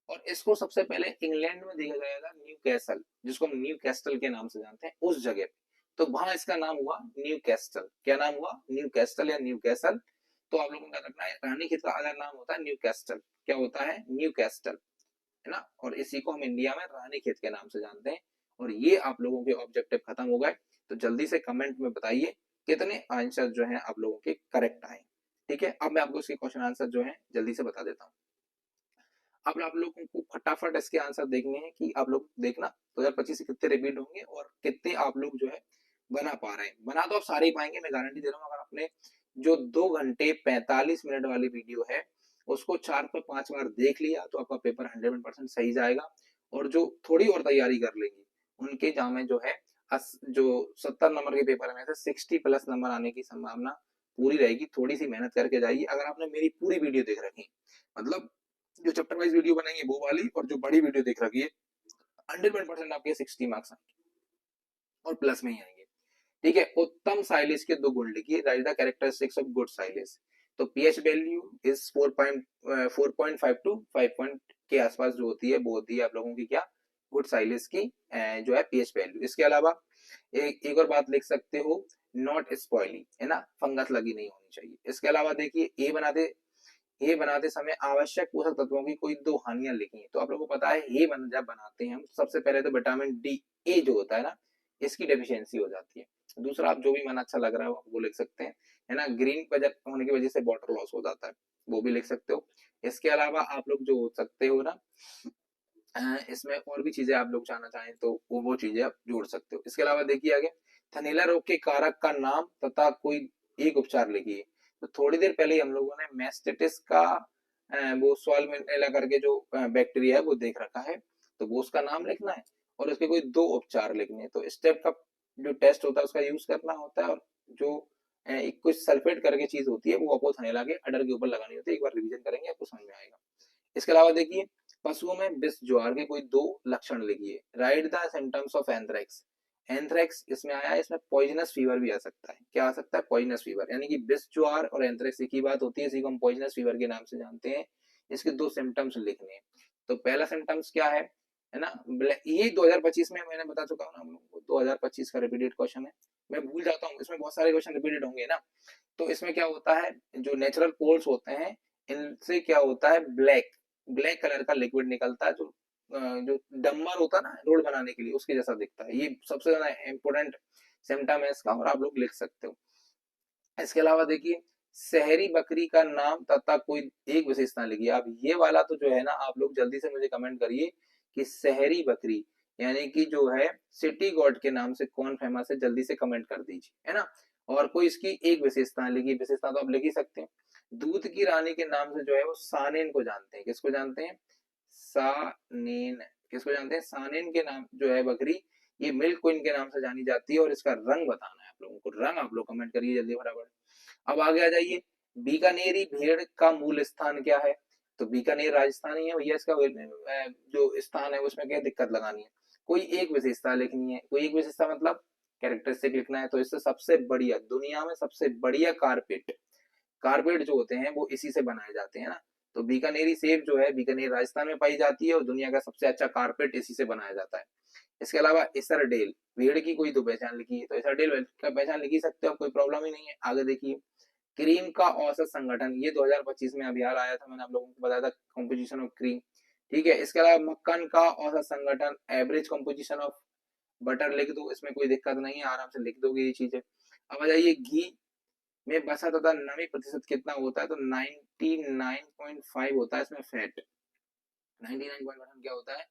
और इसको सबसे पहले इंग्लैंड में देखा गया था, न्यू कैसल, जिसको हम न्यू कैस्टल के नाम से जानते हैं, उस जगह पे। तो वहां इसका नाम हुआ न्यू कैस्टल। क्या नाम हुआ, न्यू कैस्टल या न्यू कैसल। तो आप लोगों को रखना है, रानीखेत का अलग नाम होता है न्यू कैस्टल। क्या होता है, न्यू कैस्टल, है ना। और इसी को हम इंडिया में रानीखेत के नाम से जानते हैं, और ये आप लोगों के ऑब्जेक्टिव खत्म हो गए। तो जल्दी से कमेंट में बताइए कितने आंसर जो हैं आप लोगों के करेक्ट आए। ठीक है, अब मैं आपको इसके क्वेश्चन आंसर जो है जल्दी से बता देता हूँ। अब आप लोगों को फटाफट इसके आंसर देखने हैं कि आप लोग देखना 2025 से कितने रिपीट होंगे और कितने आप लोग जो है बना पा रहे हैं। बना तो आप सारे ही पाएंगे, मैं गारंटी दे रहा हूँ। अगर आपने जो 2 घंटे 45 मिनट वाली वीडियो है उसको 4 से 5 बार देख लिया तो आपका पेपर 100% सही जाएगा। और जो थोड़ी और तैयारी कर लेंगे उनके जामे जो है जो 70 नंबर के पेपर में से 60 प्लस नंबर आने की संभावना पूरी रहेगी। थोड़ी सी मेहनत करके जाइए। अगर आपने मेरी पूरी वीडियो देख रखी, मतलब जो चैप्टर वाइज वीडियो बनाएंगे वो वाली और जो बड़ी वीडियो देख रखी है, 100% आपके 60 मार्क्स आएंगे और प्लस में ही आएंगे। ठीक है, उत्तम साइलेज के 2 गुण लिखिए। Right the characteristics of good silage. तो पीएच वैल्यू इज 4.5 टू 5 के आसपास जो होती है वो होती है आप लोगों की क्या, गुड साइलेज की जो है पीएच वैल्यू। इसके अलावा एक और बात लिख सकते हो, नॉट स्पॉइली, है ना, फंगस लगी नहीं होनी चाहिए। इसके अलावा देखिए ये बनाते समय आवश्यक पोषक तत्वों की कोई 2 हानियां लिखी हैं। तो आप लोगों को पता है ये जब बनाते हैं हम, सबसे पहले तो विटामिन डी ए जो होता है ना, इसकी डेफिशिएंसी हो जाती है। दूसरा, आप जो भी मन अच्छा लग रहा है वो लिख सकते हैं, है ना। ग्रीन बजट होने की वजह से वाटर लॉस हो जाता है, वो भी लिख सकते हो। इसके अलावा आप लोग जो हो सकते हो ना, इसमें और भी चीजें आप लोग जानना चाहें तो वो चीजें आप जोड़ सकते हो। इसके अलावा देखिए आगे, थनैला रोग के कारक का नाम तथा कोई एक उपचार लिखिए। तो थोड़ी देर पहले हम लोगों ने मैस्टाइटिस का वो साल्मोनेला करके जो बैक्टीरिया है वो देख रखा है, तो वो उसका नाम लिखना है और उसके कोई 2 उपचार लिखने हैं। तो स्टेप का जो टेस्ट होता है उसका यूज करना होता है, और जो एक कुछ सल्फेट करके चीज होती है वो आपको थनैला के अडर के ऊपर लगानी होती है। एक बार रिवीजन करेंगे आपको समझ में आएगा। इसके अलावा देखिए, पशुओं में विष ज्वार के कोई 2 लक्षण लिखिए। Right the symptoms of anthrax. Anthrax इसमें आया है, इसमें पॉइजनस फीवर भी आ सकता है। क्या आ सकता है? पॉइजनस फीवर, यानी कि विष ज्वार और एंथ्रेक्स एक ही बात होती है, इसी को हम पॉइजनस फीवर के नाम से जानते हैं। इसके 2 सिम्टम्स लिखने हैं। तो पहला सिम्टम्स क्या है ना, ये 2025 में मैंने बता चुका हूँ ना हम लोगों को, 2025 का रिपीटेड क्वेश्चन है। मैं भूल जाता हूँ, इसमें बहुत सारे क्वेश्चन रिपीटेड होंगे ना। तो इसमें क्या होता है, जो नेचुरल पोल्स होते हैं इनसे क्या होता है, ब्लैक कलर का लिक्विड निकलता है, जो डम्बर होता है ना रोड बनाने के लिए, उसके जैसा दिखता है। ये सबसे ज्यादा इंपोर्टेंट सिम्टम है इसका, और आप लोग लिख सकते हो। इसके अलावा देखिए, शहरी बकरी का नाम तथा कोई एक विशेषता लिखिए। अब ये वाला तो जो है ना, आप लोग जल्दी से मुझे कमेंट करिए कि शहरी बकरी यानी कि जो है सिटी गॉड के नाम से कौन फेमस है, जल्दी से कमेंट कर दीजिए, है ना। और कोई इसकी एक विशेषता लिखिए। विशेषता तो आप लिख ही सकते हैं। दूध की रानी के नाम से जो है वो सानेन को जानते हैं। किसको जानते हैं? सानेन। किसको जानते हैं? सानेन के नाम जो है बकरी, ये मिल्क क्वीन के नाम से जानी जाती है। और इसका रंग बताना है आप लोगों को, रंग आप लोग कमेंट करिए जल्दी फटाफट। अब आगे आ जाइए, बीकानेरी भेड़ का मूल स्थान क्या है? तो बीकानेर राजस्थान ही है भैया। इसका जो स्थान है उसमें क्या दिक्कत लगानी है, कोई एक विशेषता लिखनी है। कोई एक विशेषता मतलब कैरेक्टरिस्टिक लिखना है। तो इससे सबसे बढ़िया, दुनिया में सबसे बढ़िया कारपेट जो होते हैं वो इसी से बनाए जाते हैं ना। तो बीकानेरी सेब जो है बीकानेर राजस्थान में पाई जाती है, और दुनिया का सबसे अच्छा कारपेट इसी से बनाया जाता है। इसके अलावा इसरडेल भेड़ की कोई 2 पहचान लिखी है। तो इसरडेल का पहचान लिख ही सकते हो, कोई प्रॉब्लम ही नहीं है। आगे देखिए, क्रीम का औसत संगठन, ये 2025 में अभियान आया था, मैंने आप लोगों को बताया था कंपोजिशन ऑफ क्रीम। ठीक है, इसके अलावा मक्खन का औसत संगठन, एवरेज कंपोजिशन ऑफ बटर लिख दो, इसमें कोई दिक्कत नहीं है, आराम से लिख दोगे ये चीजें। अब आ जाइए, घी में वसा तथा नमी प्रतिशत कितना होता है? तो 99.5 होता है इसमें फैट। 99.1 क्या होता है?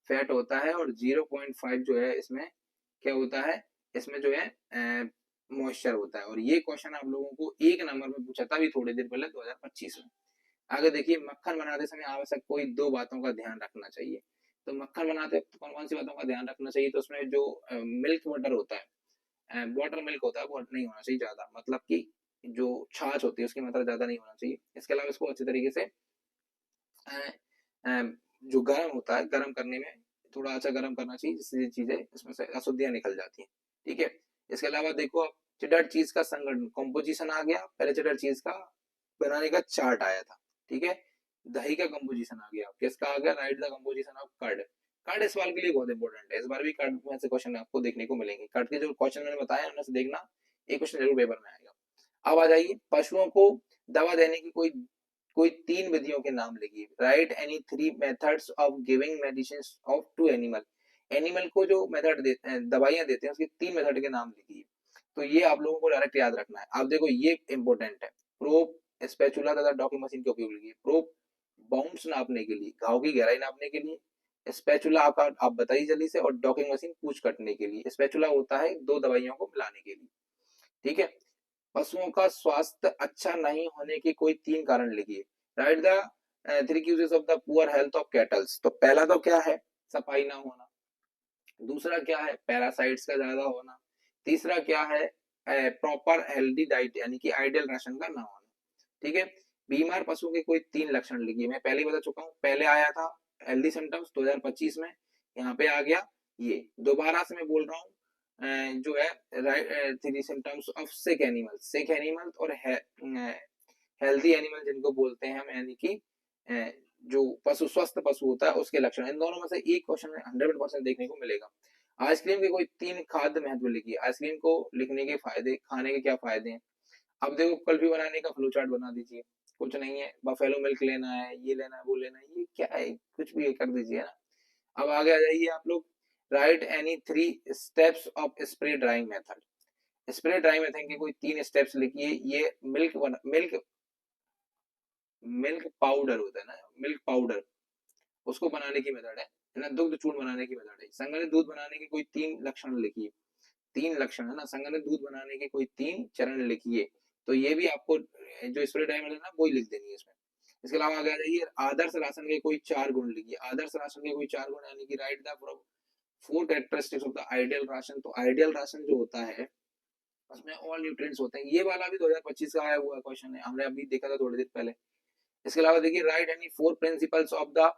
फैट होता है। और 0.5 जो है इसमें क्या होता है? इसमें जो है मॉइस्चर होता है। और ये क्वेश्चन आप लोगों को 1 नंबर में पूछा था अभी थोड़ी देर पहले 2025 में। आगे देखिए, मक्खन बनाते समय आवश्यक कोई 2 बातों का ध्यान रखना चाहिए। तो मक्खन बनाते वक्त कौन कौन सी बातों का ध्यान रखना चाहिए? तो उसमें जो मिल्क बटर होता है, वाटर मिल्क होता है, वो नहीं होना चाहिए ज्यादा, मतलब कि जो छाछ होती है उसकी मात्रा ज्यादा नहीं होना चाहिए। इसके अलावा इसको अच्छी तरीके से जो गर्म होता है, गर्म करने में थोड़ा अच्छा गर्म करना चाहिए, जिससे चीजें इसमें से अशुद्धियां निकल जाती हैं। ठीक है, इसके अलावा देखो, अब चेडर चीज का संगठन कंपोजिशन आ गया। पहले चेडर चीज का बनाने का चार्ट आया था। ठीक है, दही का कंपोजिशन आ गया। किसका आ गया? Right the composition of curd. Curd इस सवाल के लिए बहुत इंपॉर्टेंट है, इस बार भी कर्ड में से क्वेश्चन आपको देखने को मिलेंगे। कर्ड के जो क्वेश्चन मैंने बताया उनमें से देखना, एक क्वेश्चन जरूर पेपर में आएगा। अब आ जाइए, पशुओं को दवा देने की कोई कोई 3 विधियों के नाम लिखिए। Right any 3 methods of giving medicine of to animal. Animal को जो मेथड दवाइयां देते हैं उसके 3 मेथड के नाम लिखिए। तो ये आप लोगों को डायरेक्ट याद रखना है। आप देखो ये इंपॉर्टेंट है, प्रोब, स्पैचुला तथा डॉकिंग मशीन के उपयोग लिखिए। प्रोब बाउंड्स नापने के लिए, घाव की गहराई नापने के लिए, स्पैचुला आकार आप बताइए जल्दी से, और डॉकिंग मशीन पूंछ कटने के लिए। स्पैचुला होता है 2 दवाइयों को मिलाने के लिए, ठीक है। पशुओं का स्वास्थ्य अच्छा नहीं होने के कोई 3 कारण लिखिए। Right the 3 causes of the poor health of kettles. तो पहला तो क्या है, सफाई ना होना। दूसरा क्या है, पैरासाइट्स का ज्यादा होना। तीसरा क्या है, प्रॉपर हेल्दी डाइट यानी कि आइडियल राशन का ना होना, ठीक है। बीमार पशु के कोई 3 लक्षण लिखिए। मैं पहले ही बता चुका हूँ, पहले आया था हेल्दी सिम्टम्स 2025 में, यहाँ पे आ गया ये। दोबारा से मैं बोल रहा हूँ जो है, right 3 symptoms of sick animal. Sick animal और हेल्दी एनिमल जिनको बोलते हैं हम, यानी कि जो पशु, स्वस्थ पशु होता है उसके लक्षण। इन दोनों में से एक क्वेश्चन 100% देखने को मिलेगा। आइसक्रीम के कोई 3 खाद्य महत्व लिखिए। आइसक्रीम को लिखने के फायदे, खाने के क्या फायदे हैं। अब देखो कुल्फी बनाने का फ्लो चार्ट बना दीजिए, कुछ नहीं है, बफेलो मिल्क लेना है, ये लेना है, वो लेना है, ये क्या है, कुछ भी कर दीजिए ना। अब आगे आ जाइए आप लोग, right any 3 steps of spray drawing method. Spray drawing method के कोई 3 स्टेप्स लिखिए। ये मिल्क पाउडर होता है ना, मिल्क पाउडर, उसको बनाने की मेथड है ना। दुग्ध चूर्ण बनाने की मेथड है। संघनित दूध बनाने के कोई 3 लक्षण लिखिए। 3 लक्षण है ना, संघनित दूध बनाने के कोई 3 चरण लिखिए। तो ये भी आपको जो स्प्रे ड्राइंग है ना वो ही लिख देनी है इसमें। इसके अलावा आगे आ जाइए, आदर्श राशन के कोई 4 गुण लिखिए। आदर्श राशन के कोई 4 गुण यानी कि write the 4 characteristics of the ideal ration. तो आइडियल राशन जो होता है उसमें ऑल न्यूट्रिएंट्स होते हैं। ये वाला भी 2025 का आया हुआ क्वेश्चन है, हमने अभी देखा था थोड़ी देर पहले। इसके अलावा देखिए, right any 4 principles of the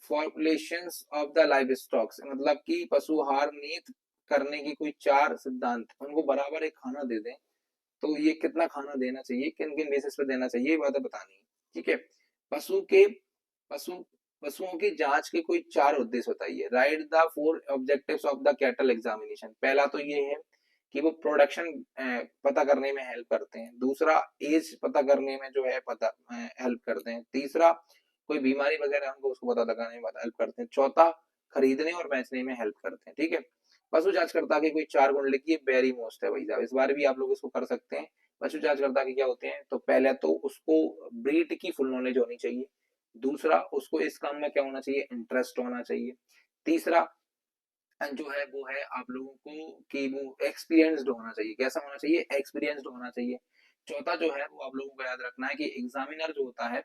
formulations of the live stocks. मतलब कि पशु आहार नीति करने की कोई 4 सिद्धांत। उनको बराबर एक खाना दे दें तो ये कितना खाना देना चाहिए, किन किन बेसिस पे देना चाहिए, ये बातें बतानी है, ठीक है। पशु के पशु पशुओं की जांच के कोई 4 उद्देश्य बताइए। Right the 4 objectives of the cattle examination. पहला तो ये है कि वो प्रोडक्शन पता करने में हेल्प करते हैं। दूसरा, एज पता करने में जो है पता हेल्प करते हैं। तीसरा, कोई बीमारी वगैरह हमको उसको पता लगाने में हेल्प करते हैं। चौथा, खरीदने और बेचने में हेल्प करते हैं, ठीक है। पशु जांचकर्ता के कोई 4 गुण लिखिए, वेरी मोस्ट है भाई साहब, इस बार भी आप लोग इसको कर सकते हैं। पशु जांचकर्ता के क्या होते हैं, तो पहले तो उसको ब्रीड की फुल नॉलेज होनी चाहिए। दूसरा, उसको इस काम में क्या होना चाहिए, इंटरेस्ट होना चाहिए। तीसरा जो है वो है आप लोगों को कि वो एक्सपीरियंस्ड होना चाहिए। कैसा होना चाहिए, एक्सपीरियंस्ड होना चाहिए। चौथा जो है वो आप लोगों को याद रखना है कि एग्जामिनर जो होता है,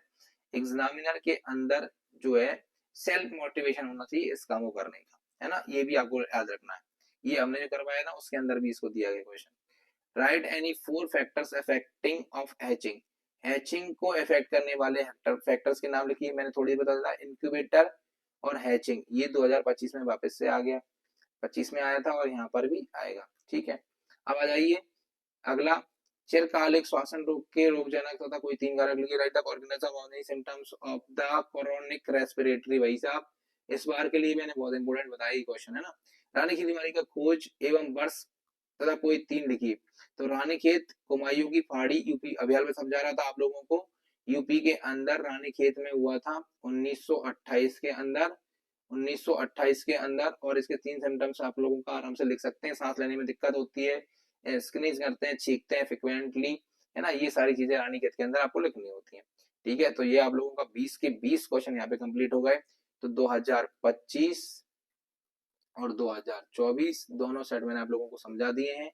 एग्जामिनर के अंदर जो है सेल्फ मोटिवेशन होना चाहिए इस काम को करने का, है ना। ये भी आपको याद रखना है। ये हमने जो करवाया ना उसके अंदर भी इसको दिया गया question. Right any 4 factors affecting of hatching. Hatching को इफेक्ट करने वाले फैक्टर्स के नाम लिखिए। मैंने थोड़ी बता दिया, इंक्यूबेटर और हैचिंग, ये 2025 में वापस से आ गया, 25 में आया था और यहाँ पर भी आएगा, ठीक है। अब आ जाइए अगला, चिरकालिक श्वसन रोग के रोगजनक तथा कोई 3 कारक लिखिए। Right the organism of the symptoms of the chronic respiratory. भाई साहब इस बार के लिए मैंने बहुत इंपोर्टेंट बताया ये क्वेश्चन, है ना। रानीखेत बीमारी का खोज एवं वर्ष तथा कोई 3 लिखिए। तो रानीखेत कुमायूं की पहाड़ी यूपी, अभियान में समझा रहा था आप लोगों को, यूपी के अंदर रानीखेत में हुआ था 1928 के अंदर, 1928 के अंदर। और इसके 3 सिम्टम्स आप लोगों का आराम से लिख सकते हैं। सांस लेने में दिक्कत होती है, स्नीज करते हैं, छींकते हैं फ्रिक्वेंटली, है ना। ये सारी चीजें रानीखेत के अंदर आपको लिखनी होती हैं, ठीक है। तो ये आप लोगों का 20 के 20 क्वेश्चन यहाँ पे कंप्लीट हो गए। तो 2025 और 2024 दोनों सेट मैंने आप लोगों को समझा दिए हैं।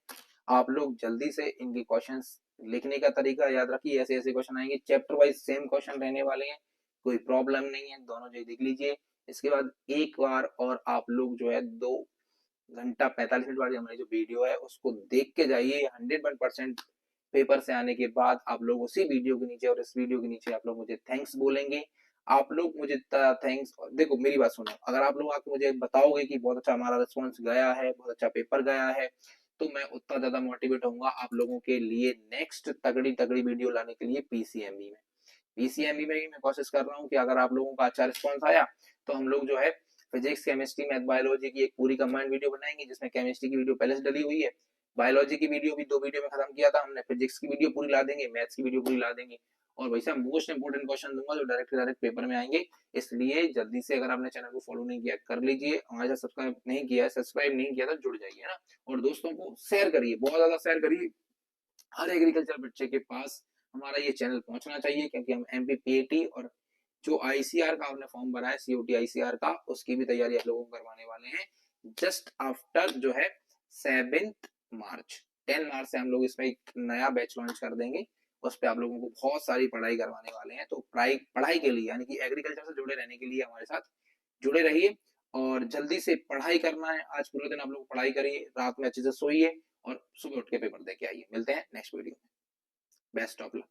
आप लोग जल्दी से इनके क्वेश्चंस लिखने का तरीका याद रखिए। ऐसे ऐसे क्वेश्चन आएंगे, चैप्टर वाइज सेम क्वेश्चन रहने वाले हैं, कोई प्रॉब्लम नहीं है, दोनों जो देख लीजिए। इसके बाद एक बार और आप लोग जो है 2 घंटा 45 मिनट वाली हमारी जो वीडियो है उसको देख के जाइए। 101% पेपर से आने के बाद आप लोग उसी वीडियो के नीचे और इस वीडियो के नीचे आप लोग मुझे थैंक्स बोलेंगे। आप लोग मुझे थैंक्स, देखो मेरी बात सुनो, अगर आप लोग आके मुझे बताओगे कि बहुत अच्छा हमारा रिस्पॉन्स गया है, बहुत अच्छा पेपर गया है, तो मैं उतना ज्यादा मोटिवेट होऊंगा आप लोगों के लिए नेक्स्ट तगड़ी तगड़ी वीडियो लाने के लिए पीसीएमबी में। पीसीएमबी में ही मैं कोशिश कर रहा हूँ कि अगर आप लोगों का अच्छा रिस्पॉन्स आया तो हम लोग जो है फिजिक्स, केमिस्ट्री, मैथ, बायोलॉजी की एक पूरी कंबाइंड वीडियो बनाएंगे, जिसमें केमिस्ट्री की वीडियो पहले से डली हुई है, बायोलॉजी की वीडियो भी 2 वीडियो में खत्म किया था हमने, फिजिक्स की वीडियो पूरी ला देंगे, मैथ्स की वीडियो पूरी ला देंगे। और वैसा मोस्ट इंपोर्टेंट क्वेश्चन दूंगा जो डायरेक्ट पेपर में आएंगे। इसलिए जल्दी से अगर आपने चैनल को फॉलो नहीं किया कर लीजिए, हमारे साथ सब्सक्राइब नहीं किया तो जुड़ जाइए ना, और दोस्तों को शेयर करिए, बहुत ज्यादा शेयर करिए। हर एग्रीकल्चर बच्चे के पास हमारा ये चैनल पहुंचना चाहिए, क्योंकि हम एमपीपीएटी और जो आईसीआर का आपने फॉर्म भरा है, सीओटी आईसीआर का, उसकी भी तैयारी आप लोगों को करवाने वाले हैं जस्ट आफ्टर जो है 7 मार्च। 10 मार्च से हम लोग इसमें एक नया बैच लॉन्च कर देंगे, उस पर आप लोगों को बहुत सारी पढ़ाई करवाने वाले हैं। तो पढ़ाई के लिए, यानी कि एग्रीकल्चर से जुड़े रहने के लिए हमारे साथ जुड़े रहिए, और जल्दी से पढ़ाई करना है। आज पूरे दिन आप लोग पढ़ाई करिए, रात में अच्छे से सोइए और सुबह उठ के पेपर दे के आइए। मिलते हैं नेक्स्ट वीडियो में। Best of luck.